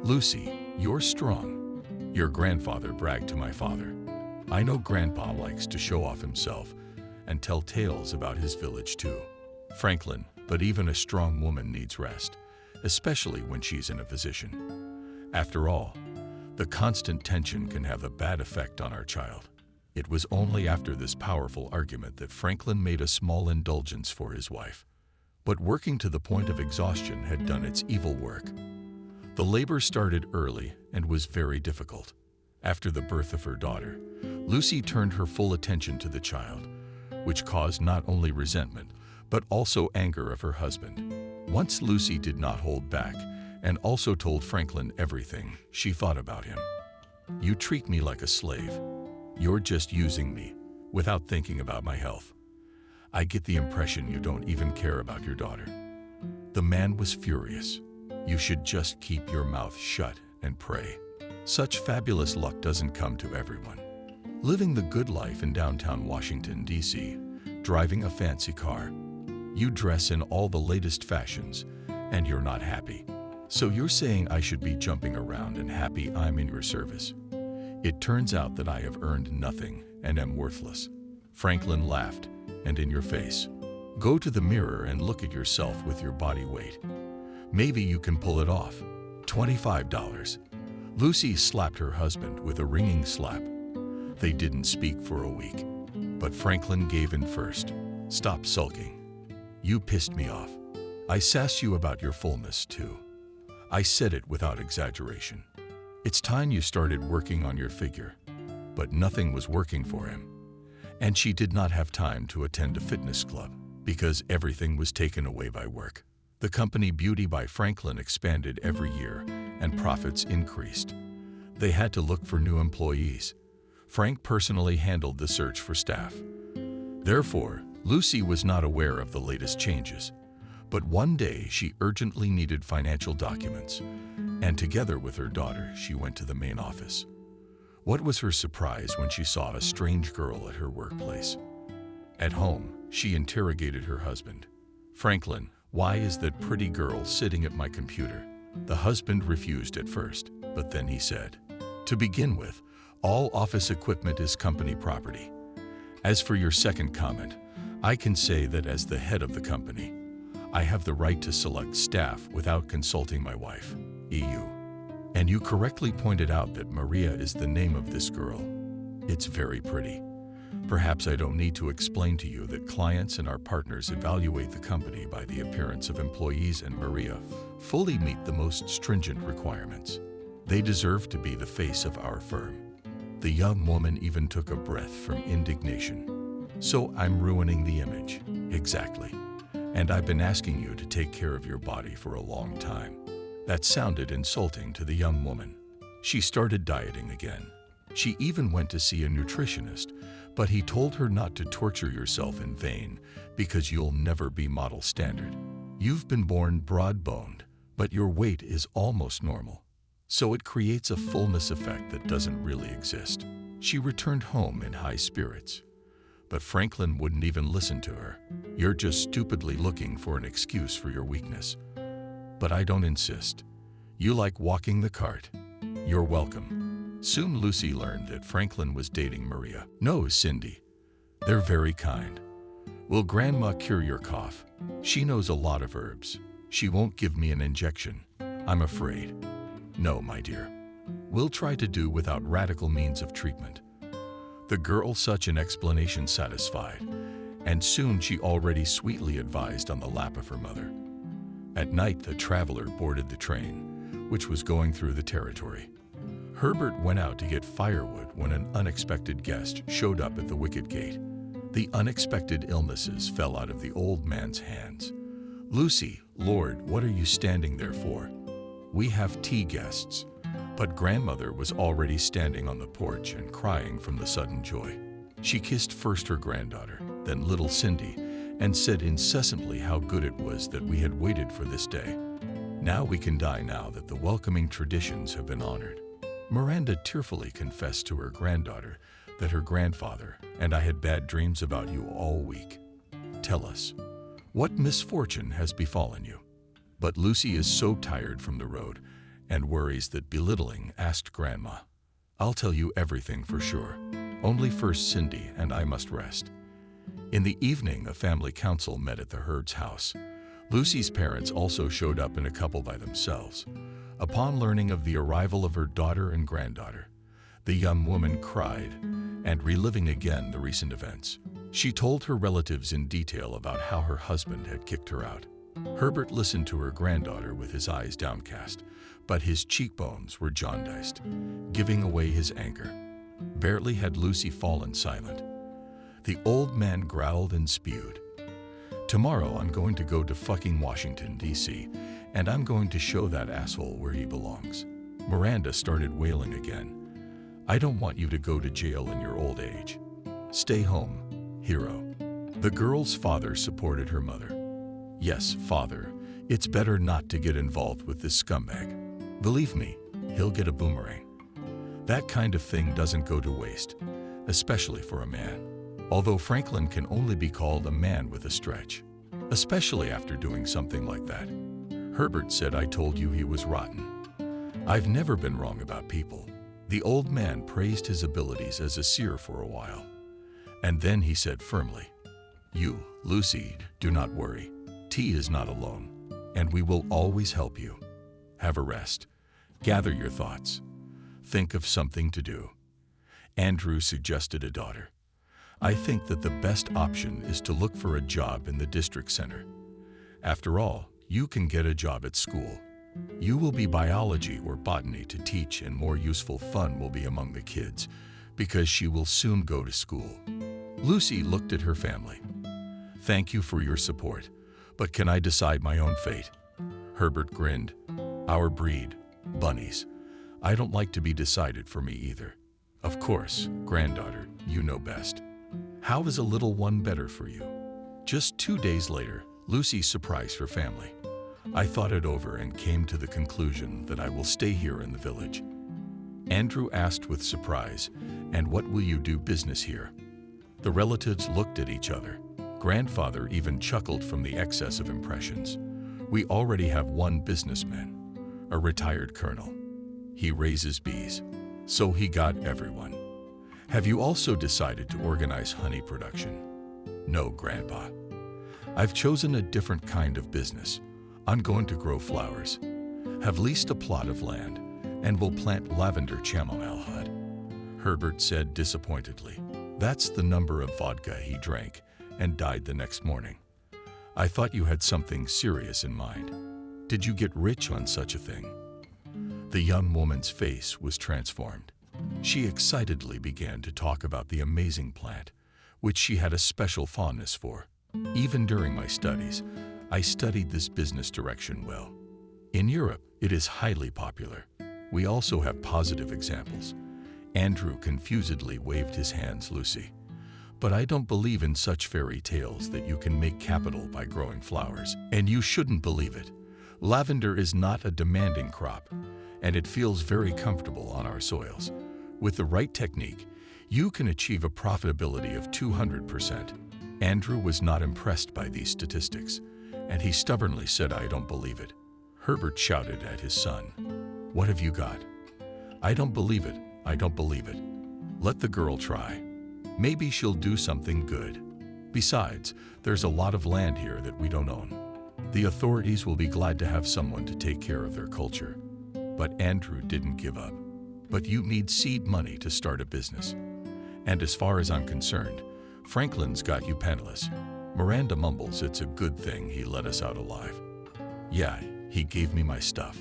"Lucy, you're strong. Your grandfather bragged to my father. I know Grandpa likes to show off himself and tell tales about his village too." Franklin, but even a strong woman needs rest, especially when she's in a position. After all, the constant tension can have a bad effect on our child. It was only after this powerful argument that Franklin made a small indulgence for his wife. But working to the point of exhaustion had done its evil work. The labor started early and was very difficult. After the birth of her daughter, Lucy turned her full attention to the child, which caused not only resentment, but also anger of her husband. Once Lucy did not hold back and also told Franklin everything she thought about him. "You treat me like a slave. You're just using me, without thinking about my health. I get the impression you don't even care about your daughter." The man was furious. "You should just keep your mouth shut and pray. Such fabulous luck doesn't come to everyone. Living the good life in downtown Washington, D.C., driving a fancy car. You dress in all the latest fashions, and you're not happy. So you're saying I should be jumping around and happy I'm in your service? It turns out that I have earned nothing and am worthless." Franklin laughed, "And in your face. Go to the mirror and look at yourself with your body weight. Maybe you can pull it off. $25. Lucy slapped her husband with a ringing slap. They didn't speak for a week, but Franklin gave in first. "Stop sulking. You pissed me off. I sass you about your fullness, too. I said it without exaggeration. It's time you started working on your figure. But nothing was working for him. And she did not have time to attend a fitness club because everything was taken away by work. The company Beauty by Franklin expanded every year and profits increased. They had to look for new employees. Frank personally handled the search for staff. Therefore, Lucy was not aware of the latest changes. But one day she urgently needed financial documents, and together with her daughter, she went to the main office. What was her surprise when she saw a strange girl at her workplace? At home, she interrogated her husband. "Franklin, why is that pretty girl sitting at my computer?" The husband refused at first, but then he said, "To begin with, all office equipment is company property. As for your second comment, I can say that as the head of the company, I have the right to select staff without consulting my wife, EU. And you correctly pointed out that Maria is the name of this girl. It's very pretty. Perhaps I don't need to explain to you that clients and our partners evaluate the company by the appearance of employees, and Maria fully meet the most stringent requirements. They deserve to be the face of our firm." The young woman even took a breath from indignation. "So I'm ruining the image." "Exactly. And I've been asking you to take care of your body for a long time." That sounded insulting to the young woman. She started dieting again. She even went to see a nutritionist, but he told her not to torture yourself in vain because you'll never be model standard. You've been born broad-boned, but your weight is almost normal. So it creates a fullness effect that doesn't really exist. She returned home in high spirits. But Franklin wouldn't even listen to her. "You're just stupidly looking for an excuse for your weakness. But I don't insist. You like walking the cart. You're welcome." Soon Lucy learned that Franklin was dating Maria. "No, Cindy. They're very kind. Will Grandma cure your cough? She knows a lot of herbs. She won't give me an injection, I'm afraid." "No, my dear. We'll try to do without radical means of treatment." The girl such an explanation satisfied, and soon she already sweetly advised on the lap of her mother. At night, the traveler boarded the train, which was going through the territory. Herbert went out to get firewood when an unexpected guest showed up at the wicket gate. The unexpected illnesses fell out of the old man's hands. "Lucy, Lord, what are you standing there for? We have tea guests." But grandmother was already standing on the porch and crying from the sudden joy. She kissed first her granddaughter, then little Cindy, and said incessantly how good it was that we had waited for this day. Now we can die now that the welcoming traditions have been honored. Miranda tearfully confessed to her granddaughter that her grandfather and I had bad dreams about you all week. "Tell us, what misfortune has befallen you?" But Lucy is so tired from the road and worries that belittling asked Grandma, "I'll tell you everything for sure. Only first Cindy and I must rest." In the evening, a family council met at the Herd's house. Lucy's parents also showed up in a couple by themselves. Upon learning of the arrival of her daughter and granddaughter, the young woman cried, and reliving again the recent events, she told her relatives in detail about how her husband had kicked her out. Herbert listened to her granddaughter with his eyes downcast, but his cheekbones were jaundiced, giving away his anger. Barely had Lucy fallen silent. The old man growled and spewed. "Tomorrow I'm going to go to fucking Washington, D.C., and I'm going to show that asshole where he belongs." Miranda started wailing again. "I don't want you to go to jail in your old age. Stay home, hero." The girl's father supported her mother. "Yes, father, it's better not to get involved with this scumbag. Believe me, he'll get a boomerang. That kind of thing doesn't go to waste, especially for a man. Although Franklin can only be called a man with a stretch, especially after doing something like that." Herbert said, "I told you he was rotten. I've never been wrong about people." The old man praised his abilities as a seer for a while. And then he said firmly, "You, Lucy, do not worry. T is not alone, and we will always help you. Have a rest. Gather your thoughts. Think of something to do." Andrew suggested a daughter. "I think that the best option is to look for a job in the district center. After all, you can get a job at school. You will be biology or botany to teach, and more useful fun will be among the kids, because she will soon go to school. Lucy looked at her family. Thank you for your support, but can I decide my own fate? Herbert grinned. Our breed, bunnies. I don't like to be decided for me either. Of course, granddaughter, you know best. How is a little one better for you? Just 2 days later, Lucy surprised her family. I thought it over and came to the conclusion that I will stay here in the village. Andrew asked with surprise, and what will you do business here? The relatives looked at each other. Grandfather even chuckled from the excess of impressions. We already have one businessman, a retired colonel. He raises bees, so he got everyone. Have you also decided to organize honey production? No, Grandpa. I've chosen a different kind of business. I'm going to grow flowers, have leased a plot of land, and will plant lavender chamomile hut. Herbert said disappointedly. That's the number of vodka he drank and died the next morning. I thought you had something serious in mind. Did you get rich on such a thing? The young woman's face was transformed. She excitedly began to talk about the amazing plant, which she had a special fondness for. Even during my studies, I studied this business direction well. In Europe, it is highly popular. We also have positive examples. Andrew confusedly waved his hands, Lucy. But I don't believe in such fairy tales that you can make capital by growing flowers, and you shouldn't believe it. Lavender is not a demanding crop, and it feels very comfortable on our soils. With the right technique, you can achieve a profitability of 200%. Andrew was not impressed by these statistics, and he stubbornly said, I don't believe it. Herbert shouted at his son, What have you got? I don't believe it. I don't believe it. Let the girl try. Maybe she'll do something good. Besides, there's a lot of land here that we don't own. The authorities will be glad to have someone to take care of their culture. But Andrew didn't give up. But you need seed money to start a business. And as far as I'm concerned, Franklin's got you penniless. Miranda mumbles it's a good thing he let us out alive. Yeah, he gave me my stuff.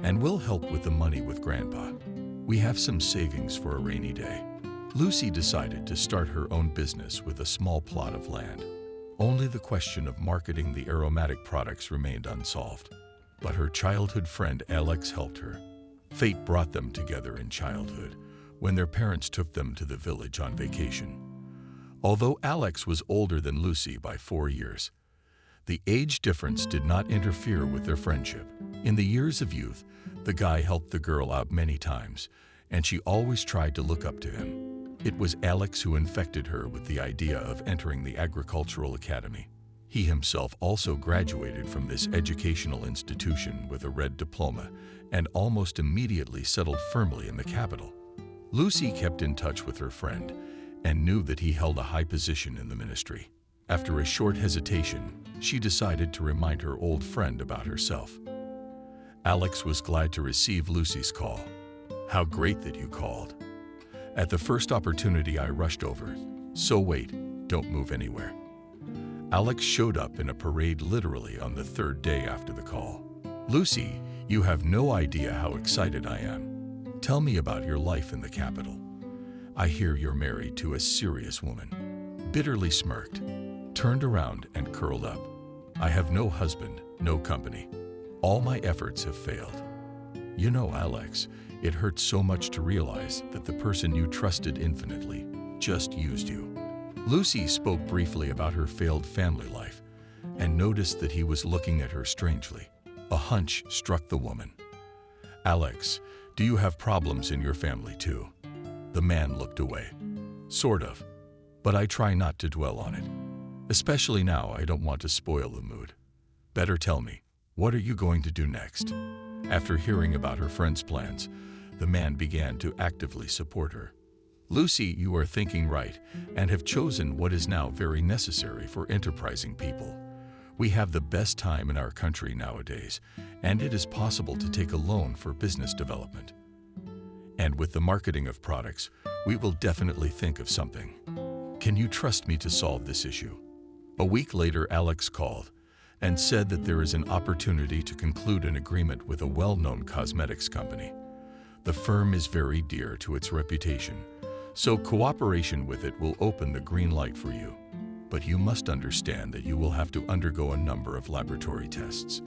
And we'll help with the money with Grandpa. We have some savings for a rainy day. Lucy decided to start her own business with a small plot of land. Only the question of marketing the aromatic products remained unsolved. But her childhood friend Alex helped her. Fate brought them together in childhood, when their parents took them to the village on vacation. Although Alex was older than Lucy by 4 years, the age difference did not interfere with their friendship. In the years of youth, the guy helped the girl out many times, and she always tried to look up to him. It was Alex who infected her with the idea of entering the agricultural academy. He himself also graduated from this educational institution with a red diploma and almost immediately settled firmly in the capital. Lucy kept in touch with her friend and knew that he held a high position in the ministry. After a short hesitation, she decided to remind her old friend about herself. Alex was glad to receive Lucy's call. How great that you called. At the first opportunity, I rushed over. So wait, don't move anywhere. Alex showed up in a parade literally on the 3rd day after the call. Lucy, you have no idea how excited I am. Tell me about your life in the capital. I hear you're married to a serious woman. Bitterly smirked, turned around and curled up. I have no husband, no company. All my efforts have failed. You know, Alex, it hurts so much to realize that the person you trusted infinitely just used you. Lucy spoke briefly about her failed family life and noticed that he was looking at her strangely. A hunch struck the woman. Alex, do you have problems in your family too? The man looked away. Sort of, but I try not to dwell on it. Especially now, I don't want to spoil the mood. Better tell me, what are you going to do next? After hearing about her friend's plans, the man began to actively support her. Lucy, you are thinking right and have chosen what is now very necessary for enterprising people. We have the best time in our country nowadays, and it is possible to take a loan for business development. And with the marketing of products, we will definitely think of something. Can you trust me to solve this issue? A week later, Alex called. and said that there is an opportunity to conclude an agreement with a well-known cosmetics company. The firm is very dear to its reputation, so cooperation with it will open the green light for you. But you must understand that you will have to undergo a number of laboratory tests.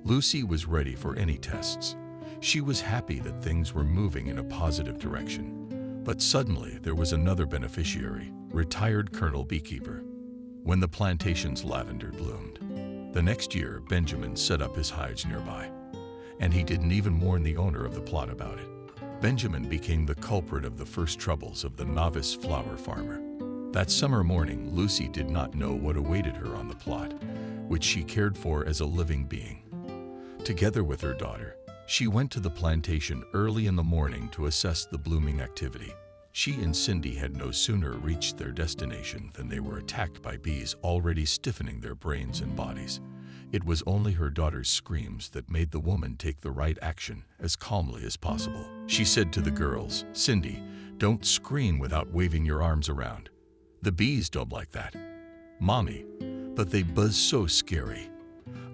Lucy was ready for any tests. She was happy that things were moving in a positive direction. But suddenly there was another beneficiary, retired Colonel Beekeeper. When the plantation's lavender bloomed, the next year Benjamin set up his hives nearby, and he didn't even warn the owner of the plot about it. Benjamin became the culprit of the first troubles of the novice flower farmer. That summer morning, Lucy did not know what awaited her on the plot, which she cared for as a living being. Together with her daughter, she went to the plantation early in the morning to assess the blooming activity. She and Cindy had no sooner reached their destination than they were attacked by bees already stiffening their brains and bodies. It was only her daughter's screams that made the woman take the right action as calmly as possible. She said to the girls, "Cindy, don't scream without waving your arms around. The bees don't like that. Mommy, but they buzz so scary.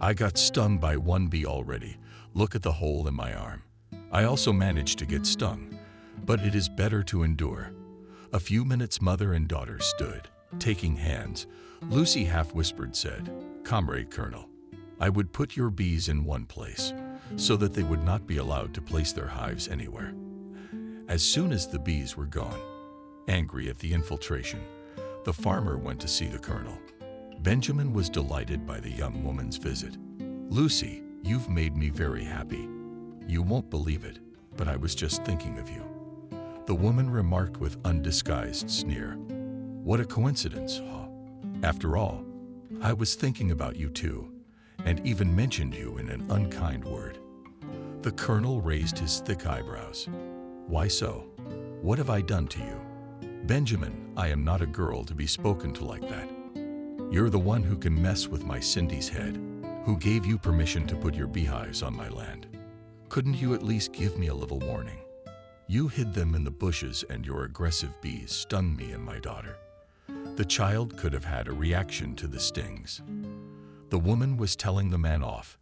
I got stung by one bee already. Look at the hole in my arm. I also managed to get stung, but it is better to endure." A few minutes mother and daughter stood, taking hands. Lucy half-whispered said, "Comrade Colonel, I would put your bees in one place, so that they would not be allowed to place their hives anywhere." As soon as the bees were gone, angry at the infiltration, the farmer went to see the colonel. Benjamin was delighted by the young woman's visit. "Lucy, you've made me very happy. You won't believe it, but I was just thinking of you," the woman remarked with undisguised sneer. "What a coincidence, huh? After all, I was thinking about you too, and even mentioned you in an unkind word." The colonel raised his thick eyebrows. "Why so? What have I done to you?" "Benjamin, I am not a girl to be spoken to like that. You're the one who can mess with my Cindy's head. Who gave you permission to put your beehives on my land? Couldn't you at least give me a little warning? You hid them in the bushes and your aggressive bees stung me and my daughter." The child could have had a reaction to the stings. The woman was telling the man off,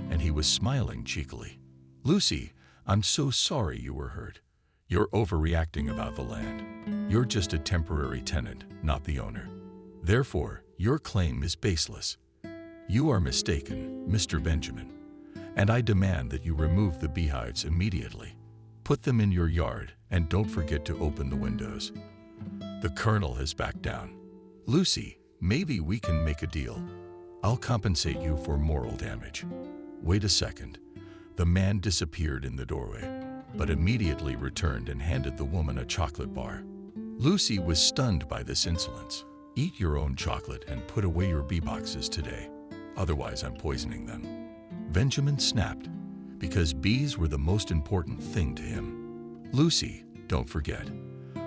and he was smiling cheekily. "Lucy, I'm so sorry you were hurt. You're overreacting about the land. You're just a temporary tenant, not the owner. Therefore, your claim is baseless. You are mistaken, Mr. Benjamin, and I demand that you remove the beehives immediately. Put them in your yard, and don't forget to open the windows." The colonel has backed down. "Lucy, maybe we can make a deal. I'll compensate you for moral damage." "Wait a second." The man disappeared in the doorway, but immediately returned and handed the woman a chocolate bar. Lucy was stunned by this insolence. "Eat your own chocolate and put away your bee boxes today. Otherwise, I'm poisoning them." Benjamin snapped, because bees were the most important thing to him. "Lucy, don't forget.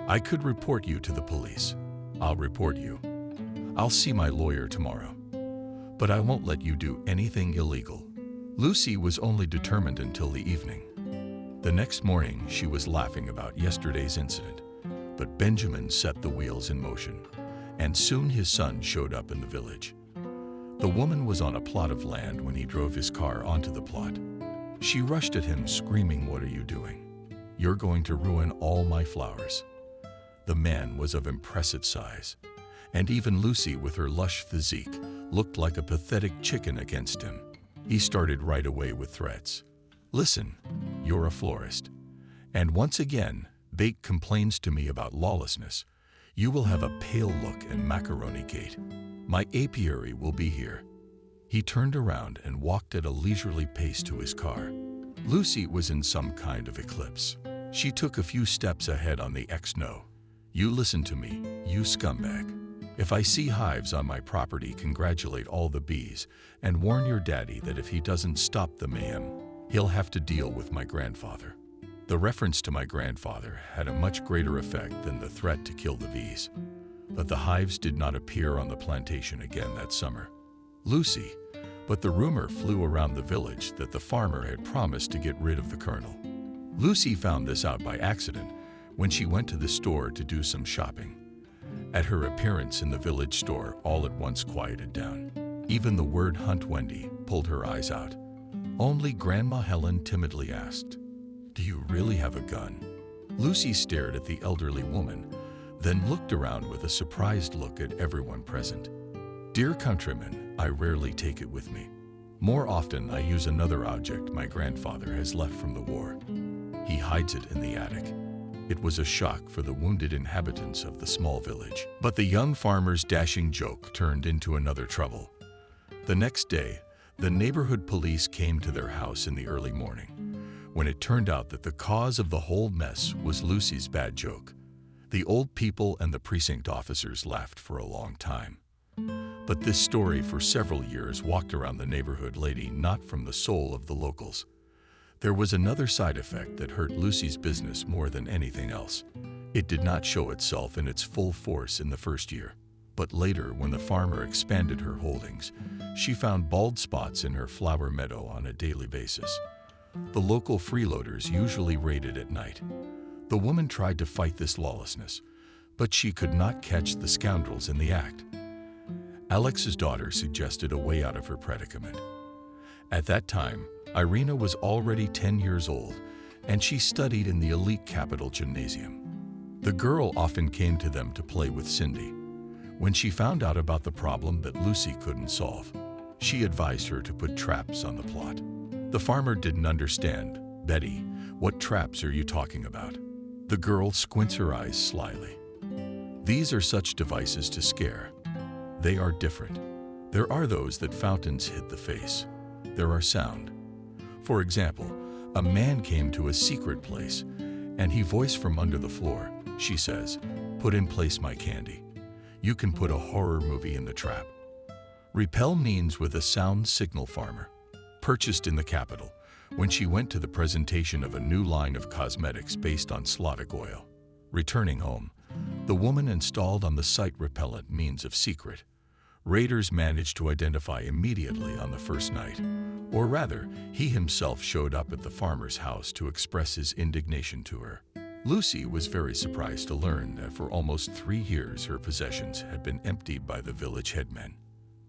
I could report you to the police. I'll report you. I'll see my lawyer tomorrow. But I won't let you do anything illegal." Lucy was only determined until the evening. The next morning, she was laughing about yesterday's incident, but Benjamin set the wheels in motion, and soon his son showed up in the village. The woman was on a plot of land when he drove his car onto the plot. She rushed at him, screaming, "What are you doing? You're going to ruin all my flowers." The man was of impressive size, and even Lucy, with her lush physique, looked like a pathetic chicken against him. He started right away with threats. "Listen, you're a florist, and once again, Bake complains to me about lawlessness. You will have a pale look and macaroni gait. My apiary will be here." He turned around and walked at a leisurely pace to his car. Lucy was in some kind of eclipse. She took a few steps ahead on the X-No. "You listen to me, you scumbag. If I see hives on my property, congratulate all the bees and warn your daddy that if he doesn't stop the mayhem, he'll have to deal with my grandfather." The reference to my grandfather had a much greater effect than the threat to kill the bees. But the hives did not appear on the plantation again that summer. But the rumor flew around the village that the farmer had promised to get rid of the colonel. Lucy found this out by accident when she went to the store to do some shopping. At her appearance in the village store, all at once quieted down. Even the word "Hunt Wendy" pulled her eyes out. Only Grandma Helen timidly asked, "Do you really have a gun?" Lucy stared at the elderly woman, then looked around with a surprised look at everyone present. "Dear countrymen, I rarely take it with me. More often, I use another object my grandfather has left from the war. He hides it in the attic." It was a shock for the wounded inhabitants of the small village. But the young farmer's dashing joke turned into another trouble. The next day, the neighborhood police came to their house in the early morning, when it turned out that the cause of the whole mess was Lucy's bad joke. The old people and the precinct officers laughed for a long time. But this story for several years walked around the neighborhood lady not from the soul of the locals. There was another side effect that hurt Lucy's business more than anything else. It did not show itself in its full force in the first year. But later, when the farmer expanded her holdings, she found bald spots in her flower meadow on a daily basis. The local freeloaders usually raided at night. The woman tried to fight this lawlessness, but she could not catch the scoundrels in the act. Alex's daughter suggested a way out of her predicament. At that time, Irina was already 10 years old, and she studied in the elite capital gymnasium. The girl often came to them to play with Cindy. When she found out about the problem that Lucy couldn't solve, she advised her to put traps on the plot. The farmer didn't understand. "Betty, what traps are you talking about?" The girl squints her eyes slyly. "These are such devices to scare. They are different. There are those that fountains hit the face. There are sound. For example, a man came to a secret place, and he voiced from under the floor. She says, 'Put in place my candy.' You can put a horror movie in the trap." Repel means with a sound signal farmer. Purchased in the capital, when she went to the presentation of a new line of cosmetics based on Slavic oil. Returning home, the woman installed on the site repellent means of secret. Raiders managed to identify immediately on the first night. Or rather, he himself showed up at the farmer's house to express his indignation to her. Lucy was very surprised to learn that for almost 3 years her possessions had been emptied by the village headman.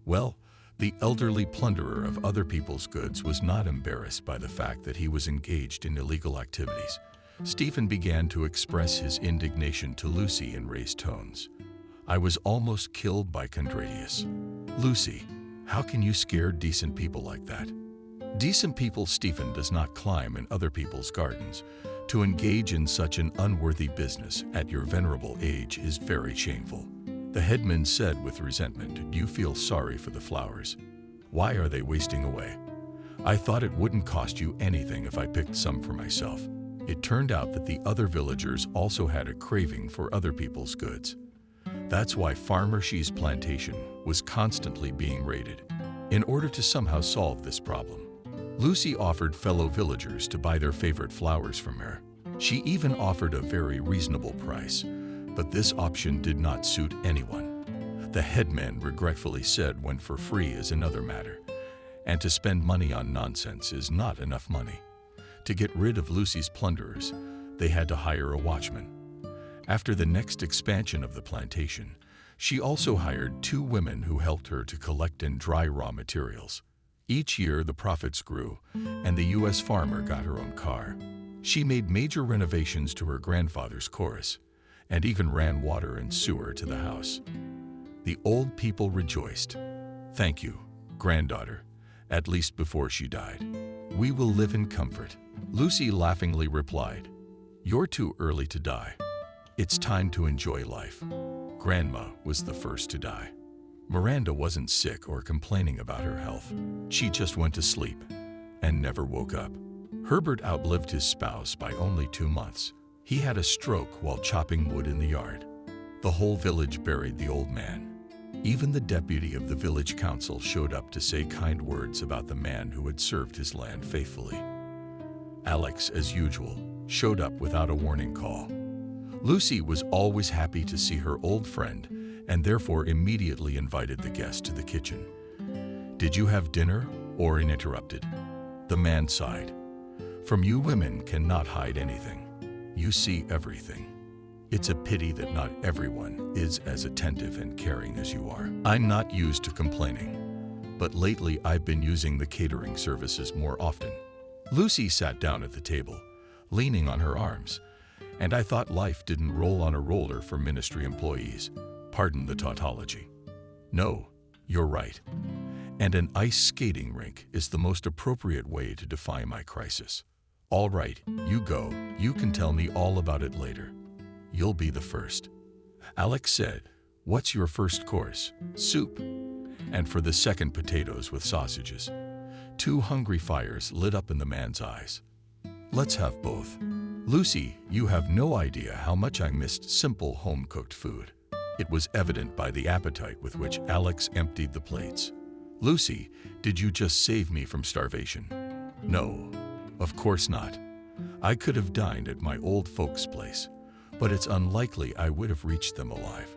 Well, the elderly plunderer of other people's goods was not embarrassed by the fact that he was engaged in illegal activities. Stephen began to express his indignation to Lucy in raised tones. "I was almost killed by Condratius. Lucy, how can you scare decent people like that?" Decent people Stephen does not climb in other people's gardens. To engage in such an unworthy business at your venerable age is very shameful. The headman said with resentment, "Do you feel sorry for the flowers? Why are they wasting away? I thought it wouldn't cost you anything if I picked some for myself." It turned out that the other villagers also had a craving for other people's goods. That's why Farmer She's plantation was constantly being raided. In order to somehow solve this problem, Lucy offered fellow villagers to buy their favorite flowers from her. She even offered a very reasonable price, but this option did not suit anyone. The headman regretfully said when for free is another matter, and to spend money on nonsense is not enough money. To get rid of Lucy's plunderers, they had to hire a watchman. After the next expansion of the plantation, she also hired 2 women who helped her to collect and dry raw materials. Each year, the profits grew, and the U.S. farmer got her own car. She made major renovations to her grandfather's chorus, and even ran water and sewer to the house. The old people rejoiced. "Thank you, granddaughter, at least before she died. We will live in comfort." Lucy laughingly replied, "You're too early to die. It's time to enjoy life." Grandma was the first to die. Miranda wasn't sick or complaining about her health. She just went to sleep and never woke up. Herbert outlived his spouse by only 2 months. He had a stroke while chopping wood in the yard. The whole village buried the old man. Even the deputy of the village council showed up to say kind words about the man who had served his land faithfully. Alex, as usual, showed up without a warning call. Lucy was always happy to see her old friend and therefore immediately invited the guest to the kitchen. "Did you have dinner?" Orrin interrupted. The man sighed. "From you women cannot hide anything. You see everything. It's a pity that not everyone is as attentive and caring as you are. I'm not used to complaining, but lately I've been using the catering services more often. Lucy sat down at the table, leaning on her arms, and I thought life didn't roll on a roller for ministry employees. Pardon the tautology. No, you're right. And an ice skating rink is the most appropriate way to define my crisis. All right, you go. You can tell me all about it later. You'll be the first. Alex said, "What's your first course?" "Soup." "And for the second, potatoes with sausages." Two hungry fires lit up in the man's eyes. "Let's have both." "Lucy, you have no idea how much I missed simple home-cooked food." It was evident by the appetite with which Alex emptied the plates. "Lucy, did you just save me from starvation?" "No, of course not. I could have dined at my old folks' place, but it's unlikely I would have reached them alive.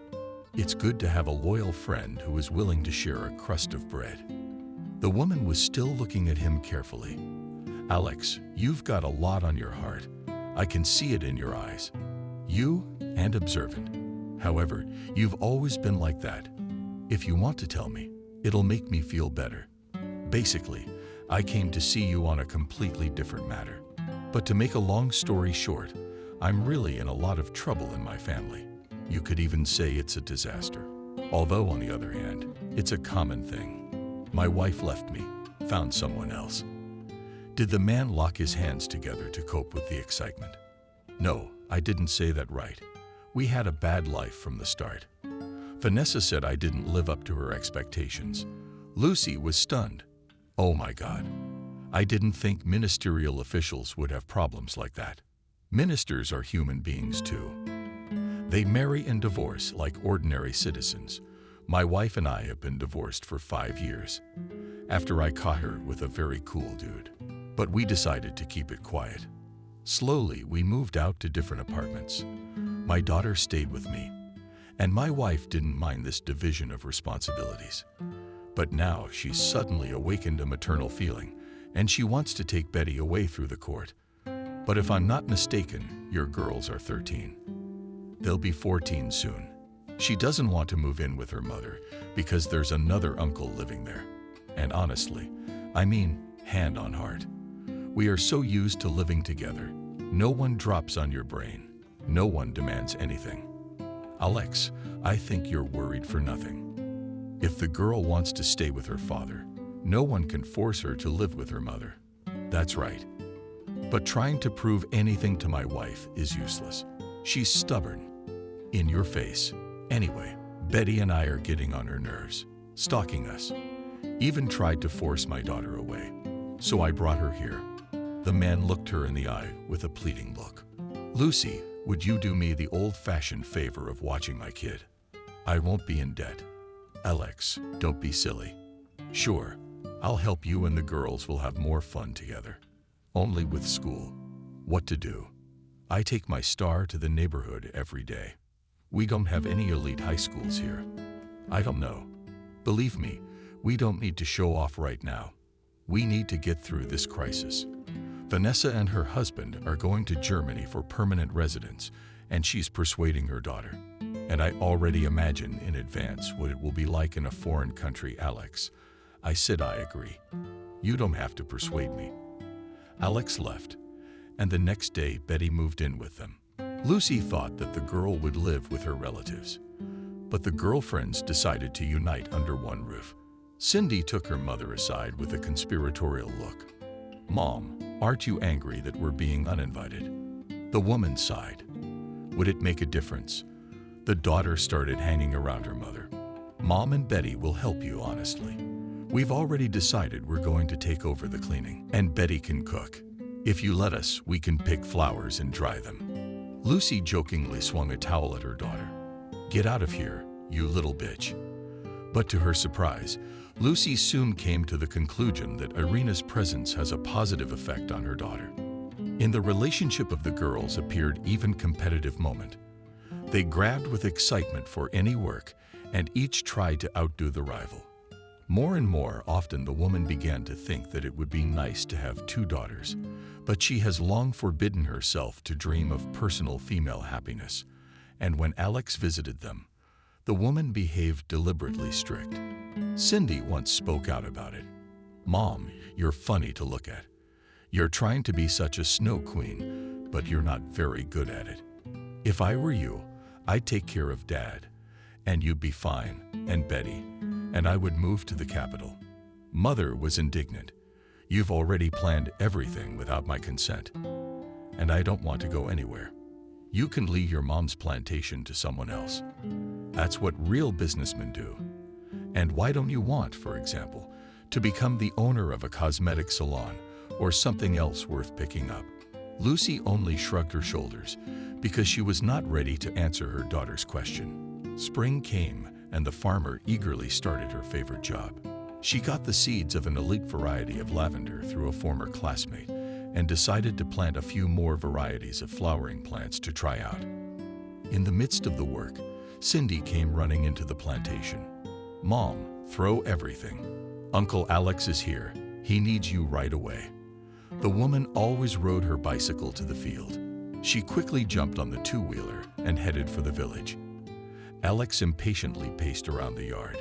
It's good to have a loyal friend who is willing to share a crust of bread." The woman was still looking at him carefully. "Alex, you've got a lot on your heart. I can see it in your eyes. You and observant. However, you've always been like that. If you want to tell me, it'll make me feel better. Basically, I came to see you on a completely different matter. But to make a long story short, I'm really in a lot of trouble in my family. You could even say it's a disaster. Although, on the other hand, it's a common thing. My wife left me, found someone else." Did the man lock his hands together to cope with the excitement? "No, I didn't say that right. We had a bad life from the start." Vanessa said I didn't live up to her expectations. Lucy was stunned. "Oh my God. I didn't think ministerial officials would have problems like that. Ministers are human beings too. They marry and divorce like ordinary citizens. My wife and I have been divorced for 5 years, after I caught her with a very cool dude. But we decided to keep it quiet. Slowly, we moved out to different apartments. My daughter stayed with me, and my wife didn't mind this division of responsibilities. But now she's suddenly awakened a maternal feeling, and she wants to take Betty away through the court. But if I'm not mistaken, your girls are 13. They'll be 14 soon. She doesn't want to move in with her mother because there's another uncle living there. And honestly, I mean, hand on heart, we are so used to living together. No one drops on your brain. No one demands anything. Alex, I think you're worried for nothing. If the girl wants to stay with her father, no one can force her to live with her mother. That's right. But trying to prove anything to my wife is useless. She's stubborn. In your face. Anyway, Betty and I are getting on her nerves, stalking us. Even tried to force my daughter away. So I brought her here." The man looked her in the eye with a pleading look. "Lucy, would you do me the old-fashioned favor of watching my kid? I won't be in debt." "Alex, don't be silly." "Sure, I'll help you and the girls will have more fun together. Only with school. What to do? I take my star to the neighborhood every day. We don't have any elite high schools here. I don't know. Believe me, we don't need to show off right now. We need to get through this crisis. Vanessa and her husband are going to Germany for permanent residence, and she's persuading her daughter. And I already imagine in advance what it will be like in a foreign country, Alex." I said I agree. "You don't have to persuade me." Alex left, and the next day Betty moved in with them. Lucy thought that the girl would live with her relatives, but the girlfriends decided to unite under one roof. Cindy took her mother aside with a conspiratorial look. "Mom, aren't you angry that we're being uninvited?" The woman sighed. Would it make a difference? The daughter started hanging around her mother. "Mom and Betty will help you, honestly. We've already decided we're going to take over the cleaning, and Betty can cook. If you let us, we can pick flowers and dry them." Lucy jokingly swung a towel at her daughter. "Get out of here, you little bitch." But to her surprise, Lucy soon came to the conclusion that Irina's presence has a positive effect on her daughter. In the relationship of the girls appeared even competitive moment. They grabbed with excitement for any work, and each tried to outdo the rival. More and more often the woman began to think that it would be nice to have 2 daughters, but she has long forbidden herself to dream of personal female happiness. And when Alex visited them, The woman behaved deliberately strict. Cindy once spoke out about it. "Mom, you're funny to look at. You're trying to be such a snow queen, but you're not very good at it. If I were you, I'd take care of Dad, and you'd be fine, and Betty, and I would move to the capital." Mother was indignant. "You've already planned everything without my consent, and I don't want to go anywhere. You can leave your mom's plantation to someone else. That's what real businessmen do. And why don't you want, for example, to become the owner of a cosmetic salon or something else worth picking up?" Lucy only shrugged her shoulders because she was not ready to answer her daughter's question. Spring came, and the farmer eagerly started her favorite job. She got the seeds of an elite variety of lavender through a former classmate and decided to plant a few more varieties of flowering plants to try out. In the midst of the work, Cindy came running into the plantation. "Mom, throw everything. Uncle Alex is here. He needs you right away." The woman always rode her bicycle to the field. She quickly jumped on the two-wheeler and headed for the village. Alex impatiently paced around the yard.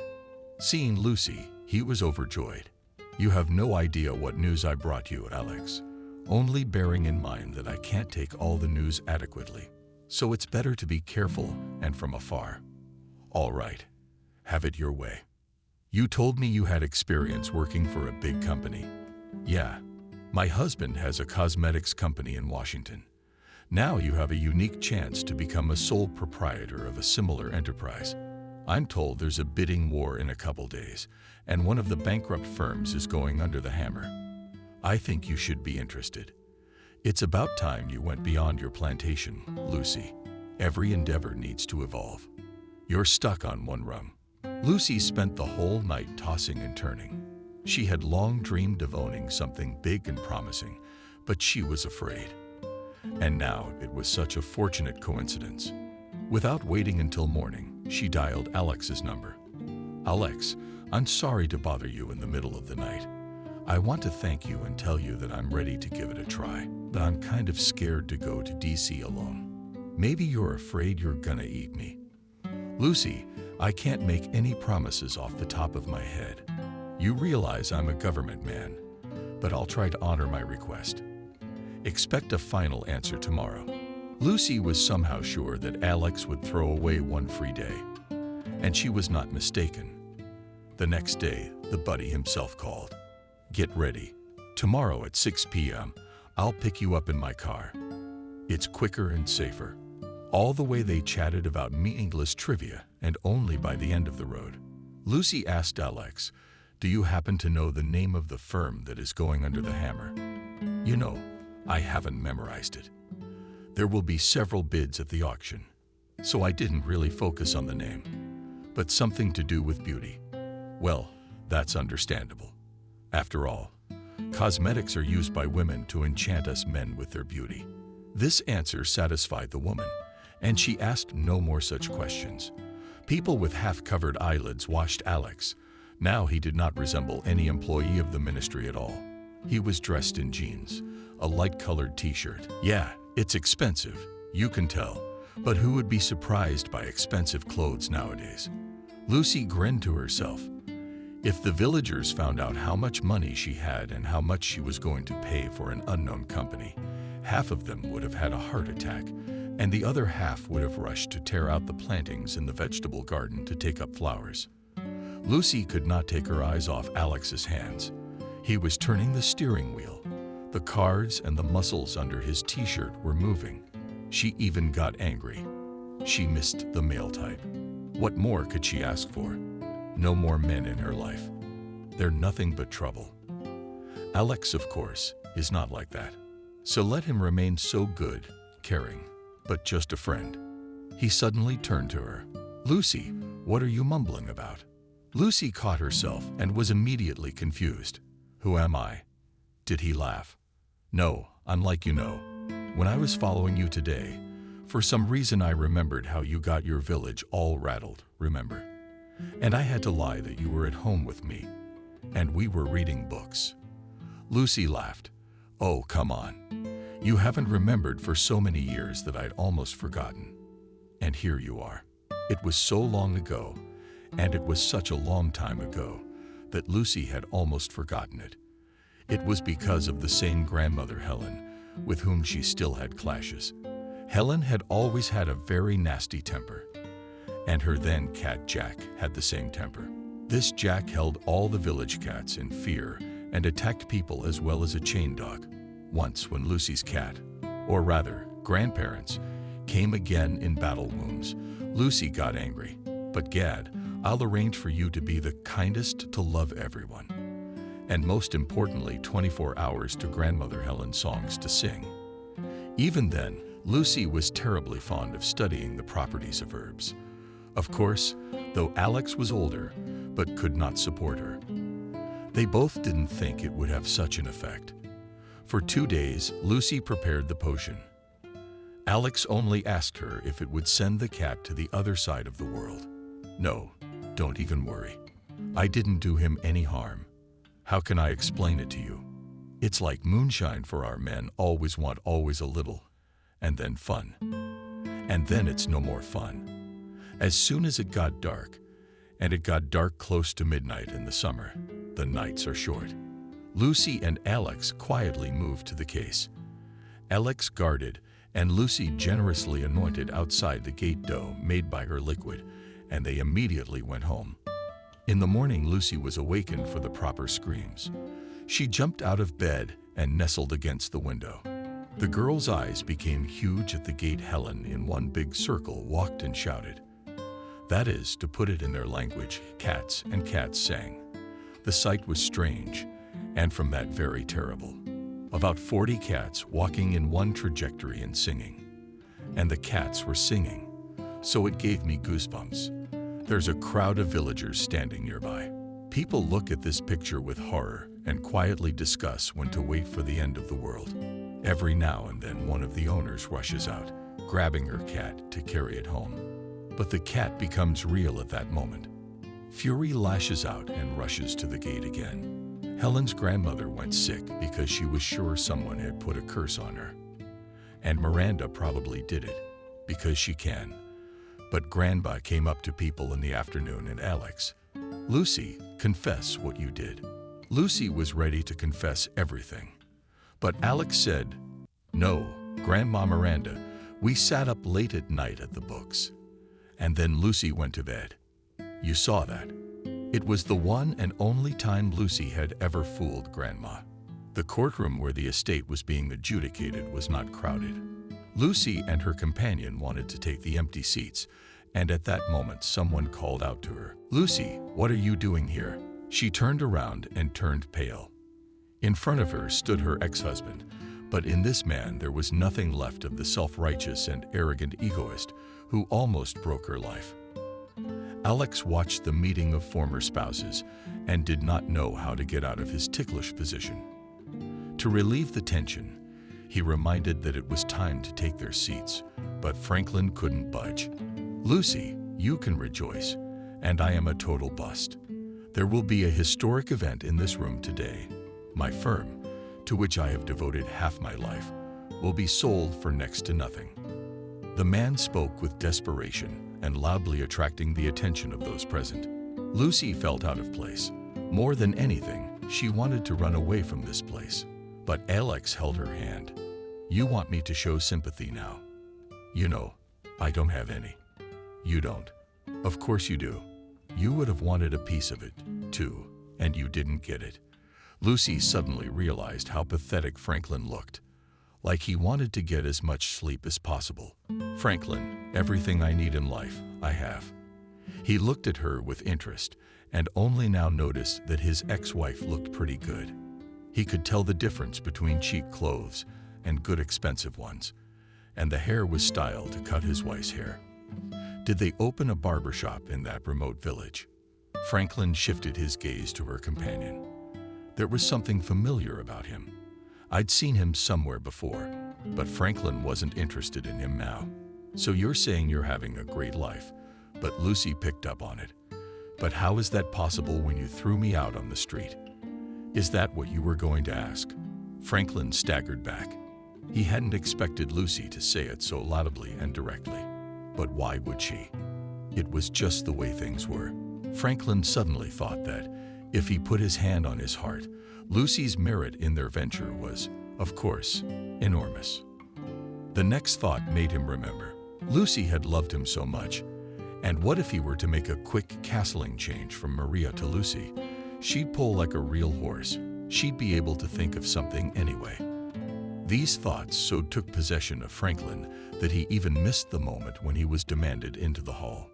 Seeing Lucy, he was overjoyed. "You have no idea what news I brought you, Alex. Only bearing in mind that I can't take all the news adequately. So it's better to be careful and from afar." "All right. Have it your way. You told me you had experience working for a big company." "Yeah. My husband has a cosmetics company in Washington. Now you have a unique chance to become a sole proprietor of a similar enterprise. I'm told there's a bidding war in a couple days, and one of the bankrupt firms is going under the hammer. I think you should be interested. It's about time you went beyond your plantation, Lucy. Every endeavor needs to evolve. You're stuck on one rung." Lucy spent the whole night tossing and turning. She had long dreamed of owning something big and promising, but she was afraid. And now it was such a fortunate coincidence. Without waiting until morning, she dialed Alex's number. "Alex, I'm sorry to bother you in the middle of the night. I want to thank you and tell you that I'm ready to give it a try, but I'm kind of scared to go to DC alone. Maybe you're afraid you're gonna eat me." "Lucy, I can't make any promises off the top of my head. You realize I'm a government man, but I'll try to honor my request. Expect a final answer tomorrow." Lucy was somehow sure that Alex would throw away one free day, and she was not mistaken. The next day, the buddy himself called. "Get ready. Tomorrow at 6 p.m., I'll pick you up in my car. It's quicker and safer." All the way they chatted about meaningless trivia, and only by the end of the road, Lucy asked Alex, "Do you happen to know the name of the firm that is going under the hammer?" "You know, I haven't memorized it. There will be several bids at the auction, so I didn't really focus on the name. But something to do with beauty." "Well, that's understandable. After all, cosmetics are used by women to enchant us men with their beauty." This answer satisfied the woman, and she asked no more such questions. People with half-covered eyelids watched Alex. Now he did not resemble any employee of the ministry at all. He was dressed in jeans, a light-colored t-shirt. "Yeah, it's expensive, you can tell, but who would be surprised by expensive clothes nowadays?" Lucy grinned to herself. If the villagers found out how much money she had and how much she was going to pay for an unknown company, half of them would have had a heart attack, and the other half would have rushed to tear out the plantings in the vegetable garden to take up flowers. Lucy could not take her eyes off Alex's hands. He was turning the steering wheel. The cards and the muscles under his t-shirt were moving. She even got angry. She missed the male type. What more could she ask for? No more men in her life. They're nothing but trouble. Alex, of course, is not like that. So let him remain so good, caring, but just a friend. He suddenly turned to her. "Lucy, what are you mumbling about?" Lucy caught herself and was immediately confused. "Who am I?" Did he laugh? "No, I'm like you know. When I was following you today, for some reason I remembered how you got your village all rattled, remember? And I had to lie that you were at home with me, and we were reading books." Lucy laughed. "Oh, come on. You haven't remembered for so many years that I'd almost forgotten. And here you are." It was so long ago, and it was such a long time ago, that Lucy had almost forgotten it. It was because of the same grandmother, Helen, with whom she still had clashes. Helen had always had a very nasty temper, and her then cat Jack had the same temper. This Jack held all the village cats in fear and attacked people as well as a chain dog. Once when Lucy's cat, or rather grandparents, came again in battle wounds, Lucy got angry. But Gad, I'll arrange for you to be the kindest, to love everyone, and most importantly 24 hours to grandmother Helen's songs to sing. Even then, Lucy was terribly fond of studying the properties of herbs. Of course, though Alex was older, but could not support her. They both didn't think it would have such an effect. For 2 days, Lucy prepared the potion. Alex only asked her if it would send the cat to the other side of the world. No, don't even worry. I didn't do him any harm. How can I explain it to you? It's like moonshine for our men always want always a little, and then fun. And then it's no more fun. As soon as it got dark, and it got dark close to midnight in the summer, the nights are short, Lucy and Alex quietly moved to the case. Alex guarded, and Lucy generously anointed outside the gate dough made by her liquid, and they immediately went home. In the morning, Lucy was awakened for the proper screams. She jumped out of bed and nestled against the window. The girl's eyes became huge at the gate. Helen, in one big circle, walked and shouted. That is, to put it in their language, cats and cats sang. The sight was strange, and from that very terrible. About 40 cats walking in one trajectory and singing. And the cats were singing, so it gave me goosebumps. There's a crowd of villagers standing nearby. People look at this picture with horror and quietly discuss when to wait for the end of the world. Every now and then one of the owners rushes out, grabbing her cat to carry it home. But the cat becomes real at that moment. Fury lashes out and rushes to the gate again. Helen's grandmother went sick because she was sure someone had put a curse on her. And Miranda probably did it, because she can. But Grandpa came up to people in the afternoon and Alex, Lucy, confess what you did. Lucy was ready to confess everything. But Alex said, no, Grandma Miranda, we sat up late at night at the books. And then Lucy went to bed. You saw that. It was the one and only time Lucy had ever fooled Grandma. The courtroom where the estate was being adjudicated was not crowded. Lucy and her companion wanted to take the empty seats, and at that moment someone called out to her, Lucy, what are you doing here? She turned around and turned pale. In front of her stood her ex-husband, but in this man there was nothing left of the self-righteous and arrogant egoist who almost broke her life. Alex watched the meeting of former spouses and did not know how to get out of his ticklish position. To relieve the tension, he reminded that it was time to take their seats, but Franklin couldn't budge. Lucy, you can rejoice, and I am a total bust. There will be a historic event in this room today. My firm, to which I have devoted half my life, will be sold for next to nothing. The man spoke with desperation and loudly attracting the attention of those present. Lucy felt out of place. More than anything, she wanted to run away from this place. But Alex held her hand. You want me to show sympathy now? You know, I don't have any. You don't. Of course you do. You would have wanted a piece of it, too, and you didn't get it. Lucy suddenly realized how pathetic Franklin looked. Like he wanted to get as much sleep as possible. Franklin, everything I need in life, I have. He looked at her with interest and only now noticed that his ex-wife looked pretty good. He could tell the difference between cheap clothes and good expensive ones, and the hair was styled to cut his wife's hair. Did they open a barber shop in that remote village? Franklin shifted his gaze to her companion. There was something familiar about him. I'd seen him somewhere before, but Franklin wasn't interested in him now. So you're saying you're having a great life, but Lucy picked up on it. But how is that possible when you threw me out on the street? Is that what you were going to ask? Franklin staggered back. He hadn't expected Lucy to say it so loudly and directly. But why would she? It was just the way things were. Franklin suddenly thought that, if he put his hand on his heart, Lucy's merit in their venture was, of course, enormous. The next thought made him remember. Lucy had loved him so much, and what if he were to make a quick castling change from Maria to Lucy? She'd pull like a real horse. She'd be able to think of something anyway. These thoughts so took possession of Franklin that he even missed the moment when he was demanded into the hall.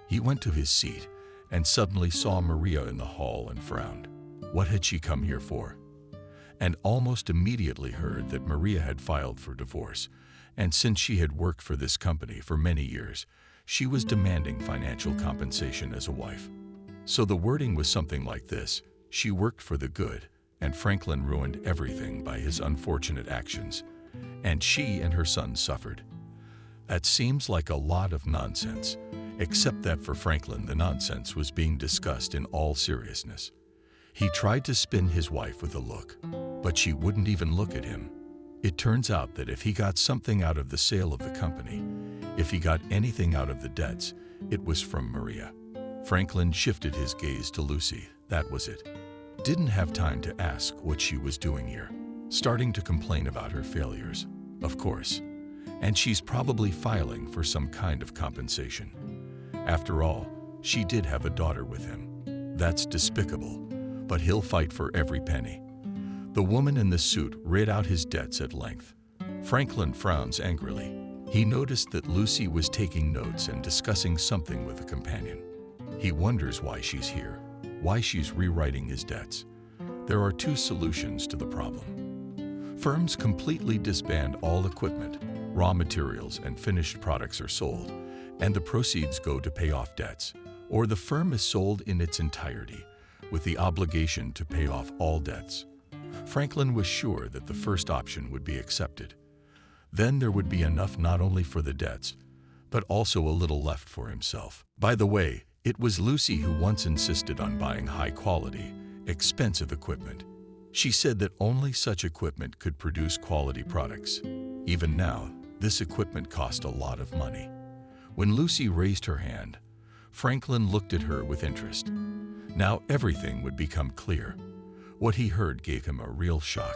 He went to his seat and suddenly saw Maria in the hall and frowned. What had she come here for? And almost immediately heard that Maria had filed for divorce, and since she had worked for this company for many years, she was demanding financial compensation as a wife. So the wording was something like this: she worked for the good, and Franklin ruined everything by his unfortunate actions, and she and her son suffered. That seems like a lot of nonsense, except that for Franklin the nonsense was being discussed in all seriousness. He tried to spin his wife with a look, but she wouldn't even look at him. It turns out that if he got something out of the sale of the company, if he got anything out of the debts, it was from Maria. Franklin shifted his gaze to Lucy. That was it. Didn't have time to ask what she was doing here. Starting to complain about her failures, of course. And she's probably filing for some kind of compensation. After all, she did have a daughter with him. That's despicable, but he'll fight for every penny. The woman in the suit read out his debts at length. Franklin frowns angrily. He noticed that Lucy was taking notes and discussing something with a companion. He wonders why she's here, why she's rewriting his debts. There are two solutions to the problem. Firms completely disband all equipment, raw materials, and finished products are sold, and the proceeds go to pay off debts, or the firm is sold in its entirety, with the obligation to pay off all debts. Franklin was sure that the first option would be accepted. Then there would be enough not only for the debts, but also a little left for himself. By the way, it was Lucy who once insisted on buying high-quality, expensive equipment. She said that only such equipment could produce quality products. Even now, this equipment cost a lot of money. When Lucy raised her hand, Franklin looked at her with interest. Now everything would become clear. What he heard gave him a real shock.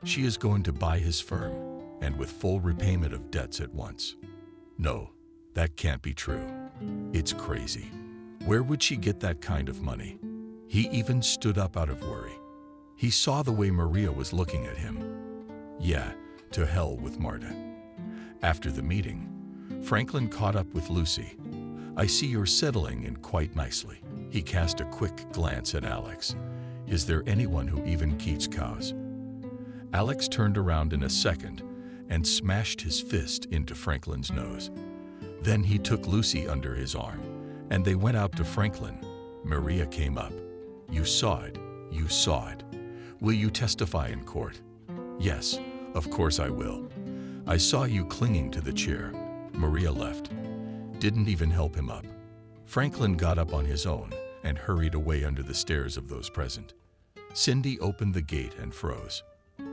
She is going to buy his firm, and with full repayment of debts at once. No, that can't be true. It's crazy. Where would she get that kind of money? He even stood up out of worry. He saw the way Maria was looking at him. Yeah, to hell with Marta. After the meeting, Franklin caught up with Lucy. I see you're settling in quite nicely. He cast a quick glance at Alex. Is there anyone who even keeps cows? Alex turned around in a second and smashed his fist into Franklin's nose. Then he took Lucy under his arm, and they went out to Franklin. Maria came up. You saw it. You saw it. Will you testify in court? Yes, of course I will. I saw you clinging to the chair. Maria left. Didn't even help him up. Franklin got up on his own and hurried away under the stares of those present. Cindy opened the gate and froze.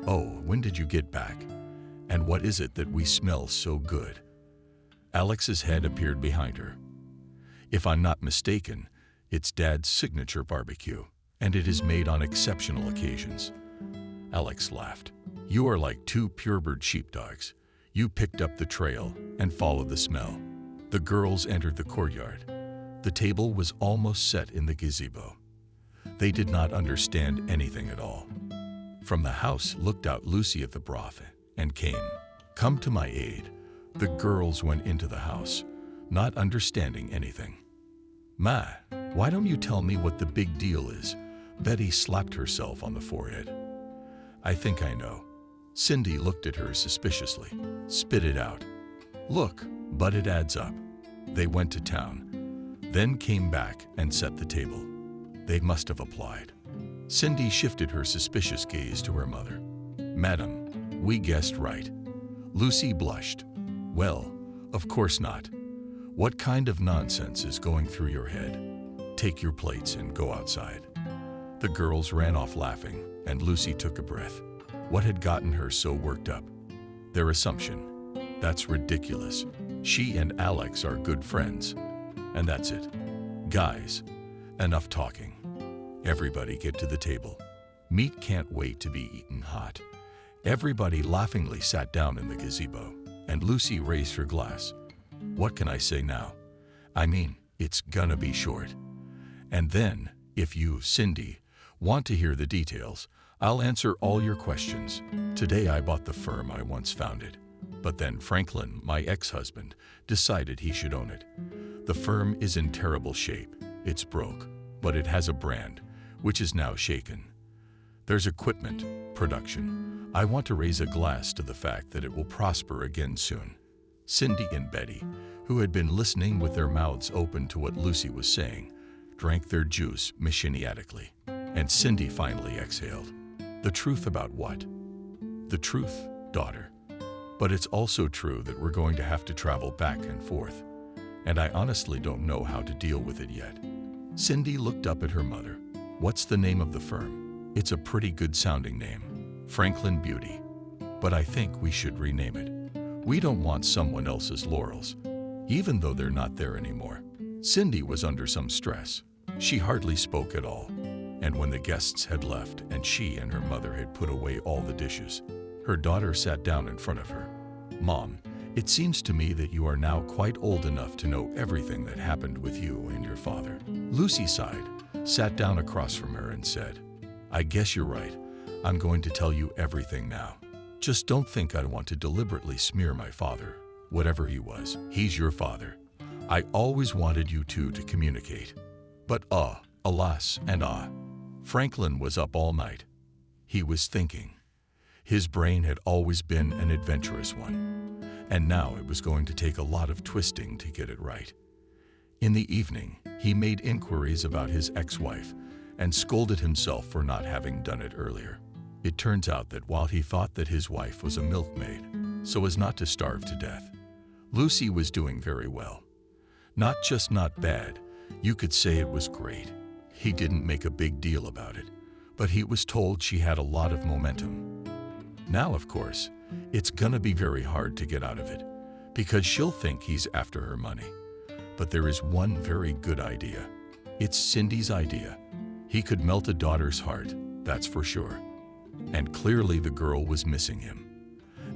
Oh, when did you get back? And what is it that we smell so good? Alex's head appeared behind her. If I'm not mistaken, it's Dad's signature barbecue, and it is made on exceptional occasions. Alex laughed. You are like two purebred sheepdogs. You picked up the trail and followed the smell. The girls entered the courtyard. The table was almost set in the gazebo. They did not understand anything at all. From the house looked out Lucy at the broth and came. Come to my aid. The girls went into the house, not understanding anything. Ma, why don't you tell me what the big deal is? Betty slapped herself on the forehead. I think I know. Cindy looked at her suspiciously. Spit it out. Look, but it adds up. They went to town, then came back and set the table. They must have applied. Cindy shifted her suspicious gaze to her mother. Madam, we guessed right. Lucy blushed. Well, of course not. What kind of nonsense is going through your head? Take your plates and go outside. The girls ran off laughing, and Lucy took a breath. What had gotten her so worked up? Their assumption. That's ridiculous. She and Alex are good friends. And that's it. Guys, enough talking. Everybody get to the table. Meat can't wait to be eaten hot. Everybody laughingly sat down in the gazebo, and Lucy raised her glass. What can I say now? I mean, it's gonna be short. And then, if you, Cindy, want to hear the details, I'll answer all your questions. Today I bought the firm I once founded. But then Franklin, my ex-husband, decided he should own it. The firm is in terrible shape. It's broke, but it has a brand, which is now shaken. There's equipment, production. I want to raise a glass to the fact that it will prosper again soon. Cindy and Betty, who had been listening with their mouths open to what Lucy was saying, drank their juice machiniatically. And Cindy finally exhaled. The truth about what? The truth, daughter. But it's also true that we're going to have to travel back and forth. And I honestly don't know how to deal with it yet. Cindy looked up at her mother. What's the name of the firm? It's a pretty good sounding name. Franklin Beauty. But I think we should rename it. We don't want someone else's laurels, even though they're not there anymore. Cindy was under some stress. She hardly spoke at all. And when the guests had left and she and her mother had put away all the dishes, her daughter sat down in front of her. Mom, it seems to me that you are now quite old enough to know everything that happened with you and your father. Lucy sighed, sat down across from her and said, I guess you're right. I'm going to tell you everything now. Just don't think I want to deliberately smear my father. Whatever he was, he's your father. I always wanted you two to communicate. But alas and Franklin was up all night. He was thinking. His brain had always been an adventurous one, and now it was going to take a lot of twisting to get it right. In the evening, he made inquiries about his ex-wife and scolded himself for not having done it earlier. It turns out that while he thought that his wife was a milkmaid, so as not to starve to death, Lucy was doing very well. Not just not bad, you could say it was great. He didn't make a big deal about it, but he was told she had a lot of momentum. Now, of course, it's gonna be very hard to get out of it, because she'll think he's after her money. But there is one very good idea. It's Cindy's idea. He could melt a daughter's heart, that's for sure. And clearly the girl was missing him.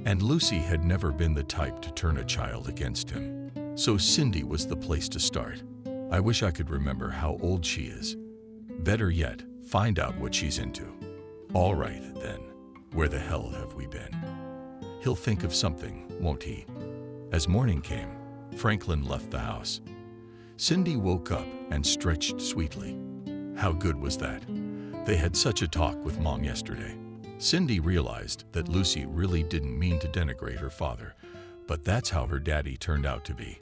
And Lucy had never been the type to turn a child against him. So Cindy was the place to start. I wish I could remember how old she is. Better yet, find out what she's into. All right, then. Where the hell have we been? He'll think of something, won't he? As morning came, Franklin left the house. Cindy woke up and stretched sweetly. How good was that? They had such a talk with Mom yesterday. Cindy realized that Lucy really didn't mean to denigrate her father, but that's how her daddy turned out to be.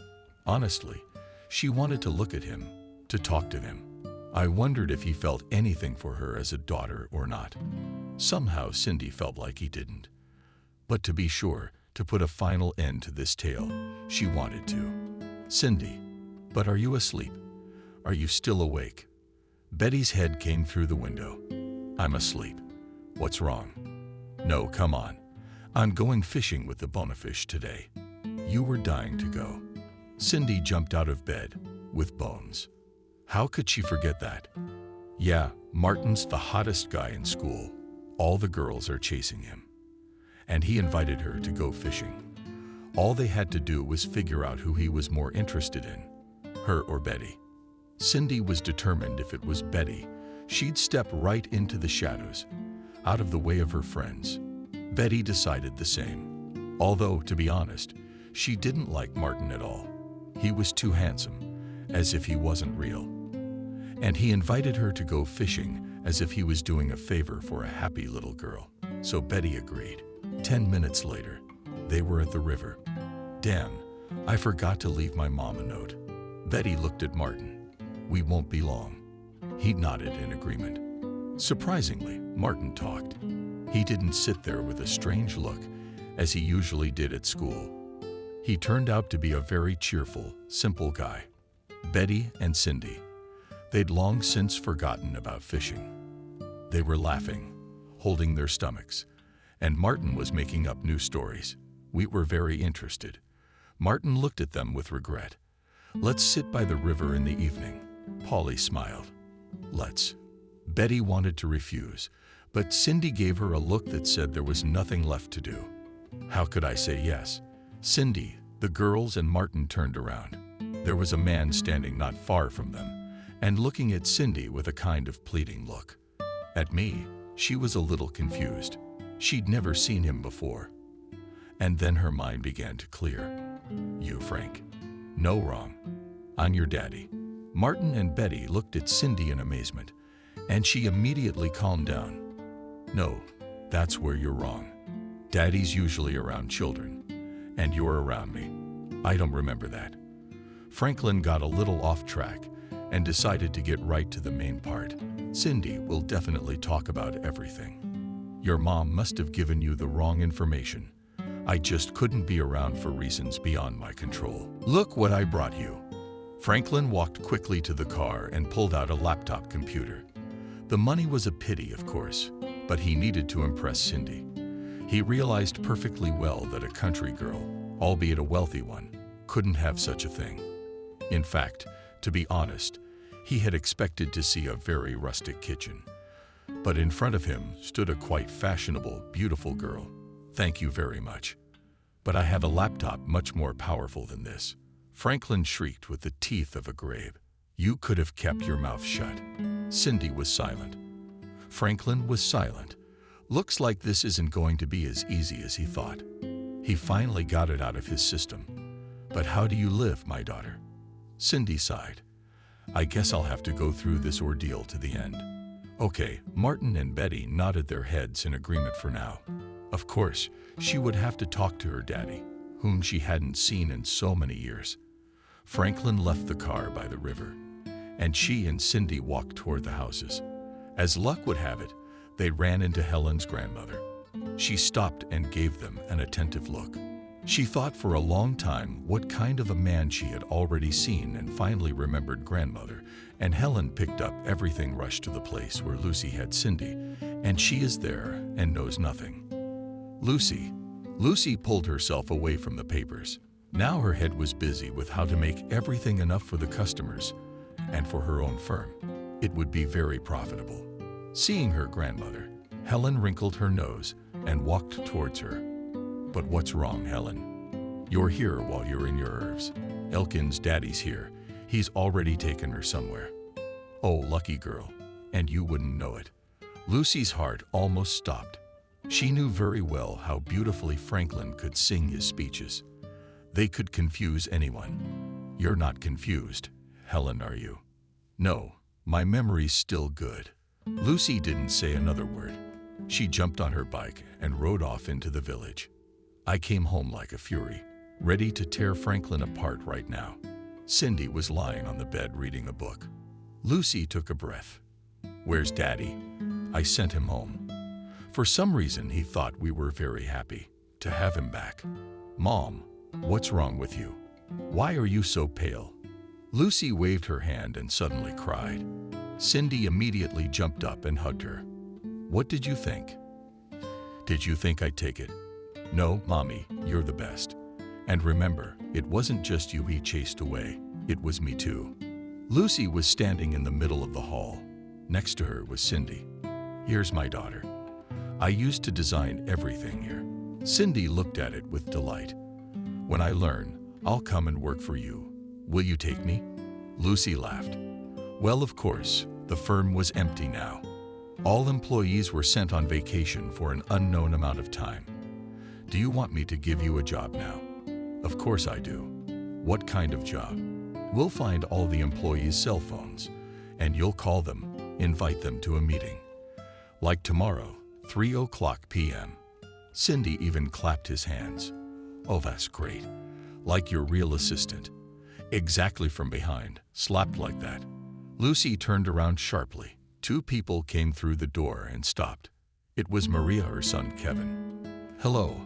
Honestly, she wanted to look at him, to talk to him. I wondered if he felt anything for her as a daughter or not. Somehow Cindy felt like he didn't. But to be sure, to put a final end to this tale, she wanted to. Cindy, but are you asleep? Are you still awake? Betty's head came through the window. I'm asleep. What's wrong? No, come on. I'm going fishing with the bonefish today. You were dying to go. Cindy jumped out of bed, with Bones. How could she forget that? Yeah, Martin's the hottest guy in school. All the girls are chasing him. And he invited her to go fishing. All they had to do was figure out who he was more interested in, her or Betty. Cindy was determined if it was Betty, she'd step right into the shadows, out of the way of her friends. Betty decided the same. Although, to be honest, she didn't like Martin at all. He was too handsome, as if he wasn't real. And he invited her to go fishing as if he was doing a favor for a happy little girl. So Betty agreed. 10 minutes later, they were at the river. Damn, I forgot to leave my mom a note. Betty looked at Martin. We won't be long. He nodded in agreement. Surprisingly, Martin talked. He didn't sit there with a strange look, as he usually did at school. He turned out to be a very cheerful, simple guy. Betty and Cindy, they'd long since forgotten about fishing. They were laughing, holding their stomachs, and Martin was making up new stories. We were very interested. Martin looked at them with regret. Let's sit by the river in the evening. Polly smiled. Let's. Betty wanted to refuse, but Cindy gave her a look that said there was nothing left to do. How could I say yes? Cindy, the girls, and Martin turned around. There was a man standing not far from them, and looking at Cindy with a kind of pleading look. At me, she was a little confused. She'd never seen him before. And then her mind began to clear. You, Frank. No, wrong. I'm your daddy. Martin and Betty looked at Cindy in amazement, and she immediately calmed down. No, that's where you're wrong. Daddy's usually around children, and you're around me. I don't remember that. Franklin got a little off track and decided to get right to the main part. Cindy will definitely talk about everything. Your mom must have given you the wrong information. I just couldn't be around for reasons beyond my control. Look what I brought you. Franklin walked quickly to the car and pulled out a laptop computer. The money was a pity, of course, but he needed to impress Cindy. He realized perfectly well that a country girl, albeit a wealthy one, couldn't have such a thing. In fact, to be honest, he had expected to see a very rustic kitchen. But in front of him stood a quite fashionable, beautiful girl. Thank you very much. But I have a laptop much more powerful than this. Franklin shrieked with the teeth of a grave. You could have kept your mouth shut. Cindy was silent. Franklin was silent. Looks like this isn't going to be as easy as he thought. He finally got it out of his system. But how do you live, my daughter? Cindy sighed. I guess I'll have to go through this ordeal to the end. Okay, Martin and Betty nodded their heads in agreement for now. Of course, she would have to talk to her daddy, whom she hadn't seen in so many years. Franklin left the car by the river, and she and Cindy walked toward the houses. As luck would have it, they ran into Helen's grandmother. She stopped and gave them an attentive look. She thought for a long time what kind of a man she had already seen and finally remembered grandmother, and Helen picked up everything, rushed to the place where Lucy had Cindy, and she is there and knows nothing. Lucy pulled herself away from the papers. Now her head was busy with how to make everything enough for the customers and for her own firm. It would be very profitable. Seeing her grandmother, Helen wrinkled her nose and walked towards her. But what's wrong, Helen? You're here while you're in your herbs. Elkin's daddy's here. He's already taken her somewhere. Oh, lucky girl. And you wouldn't know it. Lucy's heart almost stopped. She knew very well how beautifully Franklin could sing his speeches. They could confuse anyone. You're not confused, Helen, are you? No, my memory's still good. Lucy didn't say another word. She jumped on her bike and rode off into the village. I came home like a fury, ready to tear Franklin apart right now. Cindy was lying on the bed reading a book. Lucy took a breath. Where's Daddy? I sent him home. For some reason, he thought we were very happy to have him back. Mom, what's wrong with you? Why are you so pale? Lucy waved her hand and suddenly cried. Cindy immediately jumped up and hugged her. What did you think? Did you think I'd take it? No, Mommy, you're the best. And remember, it wasn't just you he chased away, it was me too. Lucy was standing in the middle of the hall. Next to her was Cindy. Here's my daughter. I used to design everything here. Cindy looked at it with delight. When I learn, I'll come and work for you. Will you take me? Lucy laughed. Well, of course, the firm was empty now. All employees were sent on vacation for an unknown amount of time. Do you want me to give you a job now? Of course I do. What kind of job? We'll find all the employees' cell phones, and you'll call them, invite them to a meeting. Like tomorrow, 3:00 p.m. Cindy even clapped his hands. Oh, that's great. Like your real assistant. Exactly from behind, slapped like that. Lucy turned around sharply. Two people came through the door and stopped. It was Maria, her son Kevin. Hello.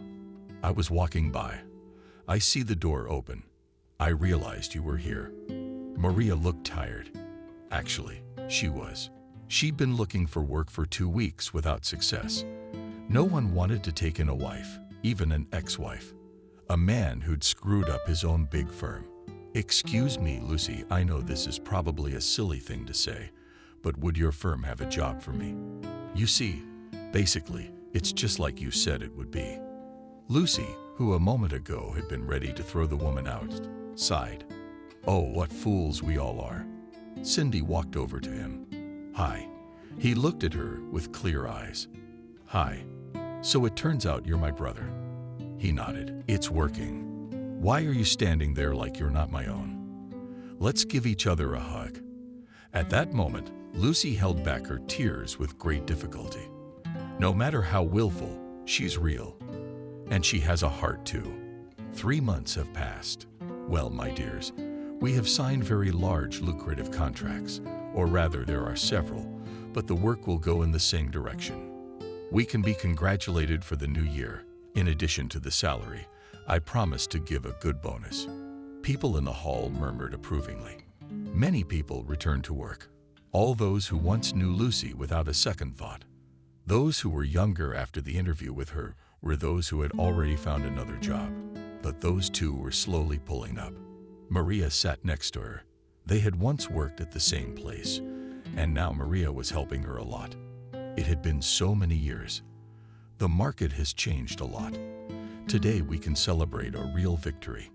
I was walking by. I see the door open. I realized you were here. Maria looked tired. Actually, she was. She'd been looking for work for 2 weeks without success. No one wanted to take in a wife, even an ex-wife. A man who'd screwed up his own big firm. Excuse me, Lucy, I know this is probably a silly thing to say, but would your firm have a job for me? You see, basically, it's just like you said it would be. Lucy, who a moment ago had been ready to throw the woman out, sighed. Oh, what fools we all are. Cindy walked over to him. Hi. He looked at her with clear eyes. Hi. So it turns out you're my brother. He nodded. It's working. Why are you standing there like you're not my own? Let's give each other a hug. At that moment, Lucy held back her tears with great difficulty. No matter how willful, she's real. And she has a heart too. 3 months have passed. Well, my dears, we have signed very large, lucrative contracts, or rather there are several, but the work will go in the same direction. We can be congratulated for the new year. In addition to the salary, I promise to give a good bonus. People in the hall murmured approvingly. Many people returned to work. All those who once knew Lucy without a second thought. Those who were younger after the interview with her were those who had already found another job. But those two were slowly pulling up. Maria sat next to her. They had once worked at the same place, and now Maria was helping her a lot. It had been so many years. The market has changed a lot. Today we can celebrate a real victory.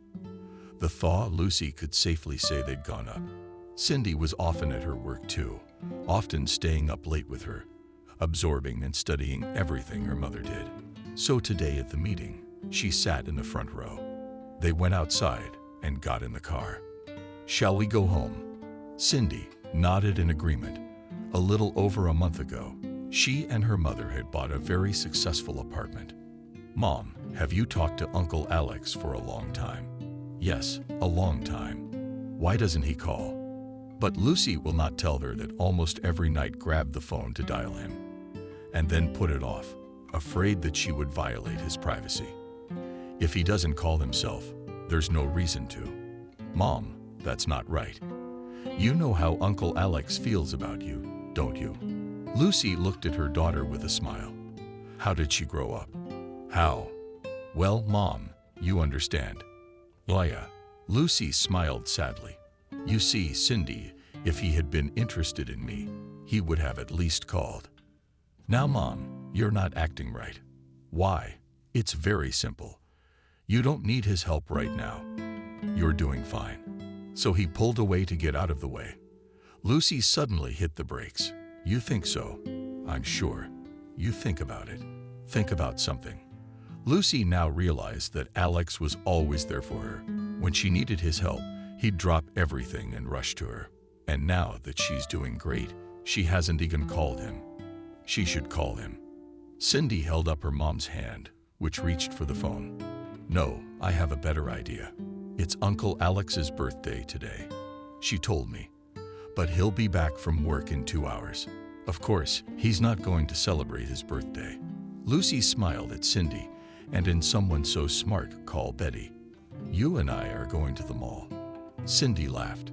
The thaw, Lucy could safely say they'd gone up. Cindy was often at her work too, often staying up late with her, absorbing and studying everything her mother did. So today at the meeting, she sat in the front row. They went outside and got in the car. Shall we go home? Cindy nodded in agreement. A little over a month ago, she and her mother had bought a very successful apartment. Mom, have you talked to Uncle Alex for a long time? Yes, a long time. Why doesn't he call? But Lucy will not tell her that almost every night grabbed the phone to dial him, and then put it off, afraid that she would violate his privacy. If he doesn't call himself, there's no reason to. Mom, that's not right. You know how Uncle Alex feels about you, don't you? Lucy looked at her daughter with a smile. How did she grow up? How? Well, Mom, you understand. Oh yeah. Lucy smiled sadly. You see, Cindy, if he had been interested in me, he would have at least called. Now, Mom, you're not acting right. Why? It's very simple. You don't need his help right now. You're doing fine. So he pulled away to get out of the way. Lucy suddenly hit the brakes. You think so? I'm sure. You think about it. Think about something. Lucy now realized that Alex was always there for her. When she needed his help, he'd drop everything and rush to her. And now that she's doing great, she hasn't even called him. She should call him. Cindy held up her mom's hand, which reached for the phone. No, I have a better idea. It's Uncle Alex's birthday today, she told me. But he'll be back from work in 2 hours. Of course, he's not going to celebrate his birthday. Lucy smiled at Cindy, and in someone so smart, call Betty. You and I are going to the mall. Cindy laughed.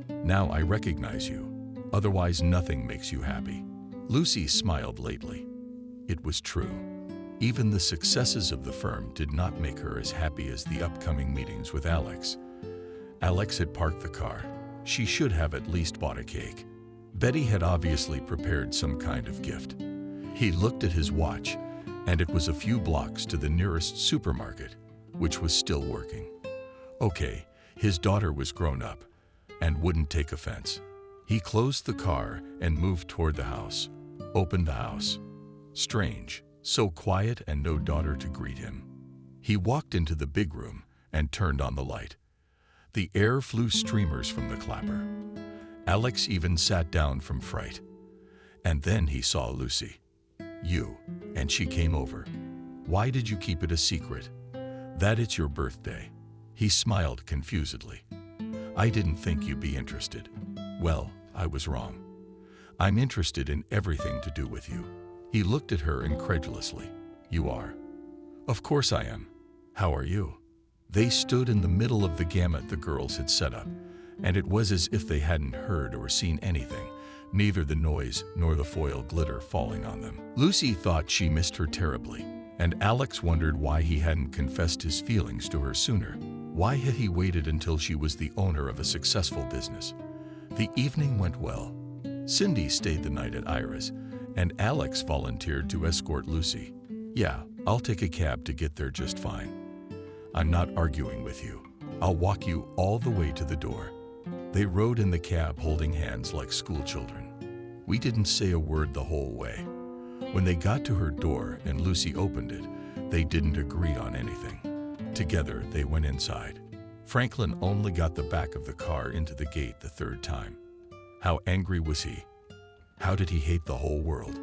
Now I recognize you. Otherwise, nothing makes you happy. Lucy smiled lately. It was true. Even the successes of the firm did not make her as happy as the upcoming meetings with Alex. Alex had parked the car. She should have at least bought a cake. Betty had obviously prepared some kind of gift. He looked at his watch, and it was a few blocks to the nearest supermarket, which was still working. Okay, his daughter was grown up and wouldn't take offense. He closed the car and moved toward the house, opened the house. Strange, so quiet and no daughter to greet him. He walked into the big room and turned on the light. The air flew streamers from the clapper. Alex even sat down from fright. And then he saw Lucy. You, and she came over. Why did you keep it a secret? That it's your birthday. He smiled confusedly. I didn't think you'd be interested. Well, I was wrong. I'm interested in everything to do with you. He looked at her incredulously. You are? Of course I am. How are you? They stood in the middle of the gamut the girls had set up, and it was as if they hadn't heard or seen anything, neither the noise nor the foil glitter falling on them. Lucy thought she missed her terribly, and Alex wondered why he hadn't confessed his feelings to her sooner. Why had he waited until she was the owner of a successful business? The evening went well. Cindy stayed the night at Ira's, and Alex volunteered to escort Lucy. "Yeah, I'll take a cab to get there just fine. I'm not arguing with you. I'll walk you all the way to the door." They rode in the cab holding hands like schoolchildren. We didn't say a word the whole way. When they got to her door and Lucy opened it, they didn't agree on anything. Together, they went inside. Franklin only got the back of the car into the gate the third time. How angry was he? How did he hate the whole world?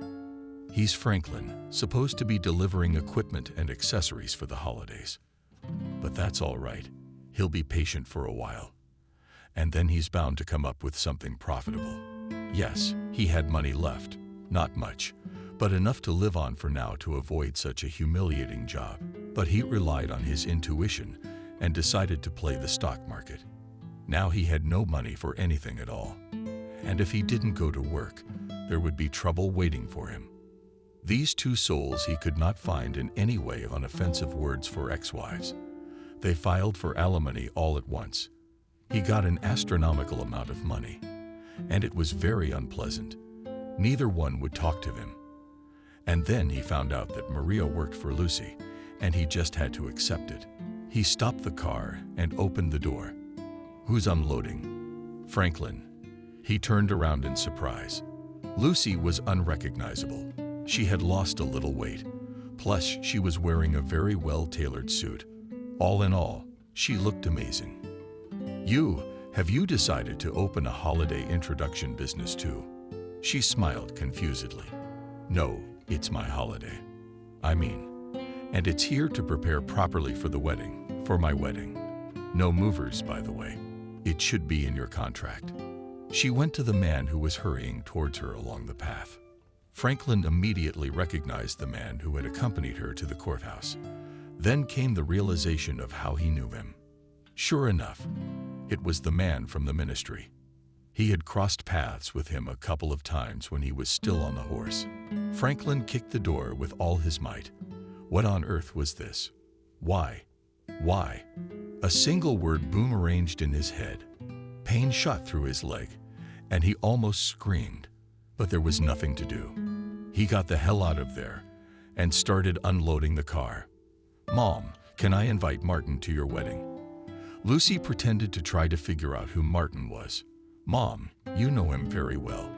He's Franklin, supposed to be delivering equipment and accessories for the holidays. But that's all right. He'll be patient for a while. And then he's bound to come up with something profitable. Yes, he had money left. Not much, but enough to live on for now to avoid such a humiliating job. But he relied on his intuition and decided to play the stock market. Now he had no money for anything at all. And if he didn't go to work, there would be trouble waiting for him. These two souls he could not find in any way on offensive words for ex-wives. They filed for alimony all at once. He got an astronomical amount of money, and it was very unpleasant. Neither one would talk to him. And then he found out that Maria worked for Lucy, and he just had to accept it. He stopped the car and opened the door. "Who's unloading?" "Franklin." He turned around in surprise. Lucy was unrecognizable. She had lost a little weight. Plus, she was wearing a very well-tailored suit. All in all, she looked amazing. Have you decided to open a holiday introduction business too?" She smiled confusedly. "No, it's my holiday. And it's here to prepare properly for the wedding, for my wedding. No movers, by the way. It should be in your contract." She went to the man who was hurrying towards her along the path. Franklin immediately recognized the man who had accompanied her to the courthouse. Then came the realization of how he knew him. Sure enough, it was the man from the ministry. He had crossed paths with him a couple of times when he was still on the horse. Franklin kicked the door with all his might. What on earth was this? Why? A single word boomeranged in his head. Pain shot through his leg, and he almost screamed. But there was nothing to do. He got the hell out of there and started unloading the car. "Mom, can I invite Martin to your wedding?" Lucy pretended to try to figure out who Martin was. "Mom, you know him very well.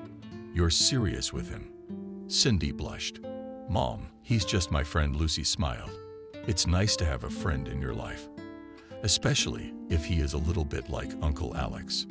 You're serious with him." Cindy blushed. "Mom, he's just my friend." Lucy smiled. "It's nice to have a friend in your life, especially if he is a little bit like Uncle Alex."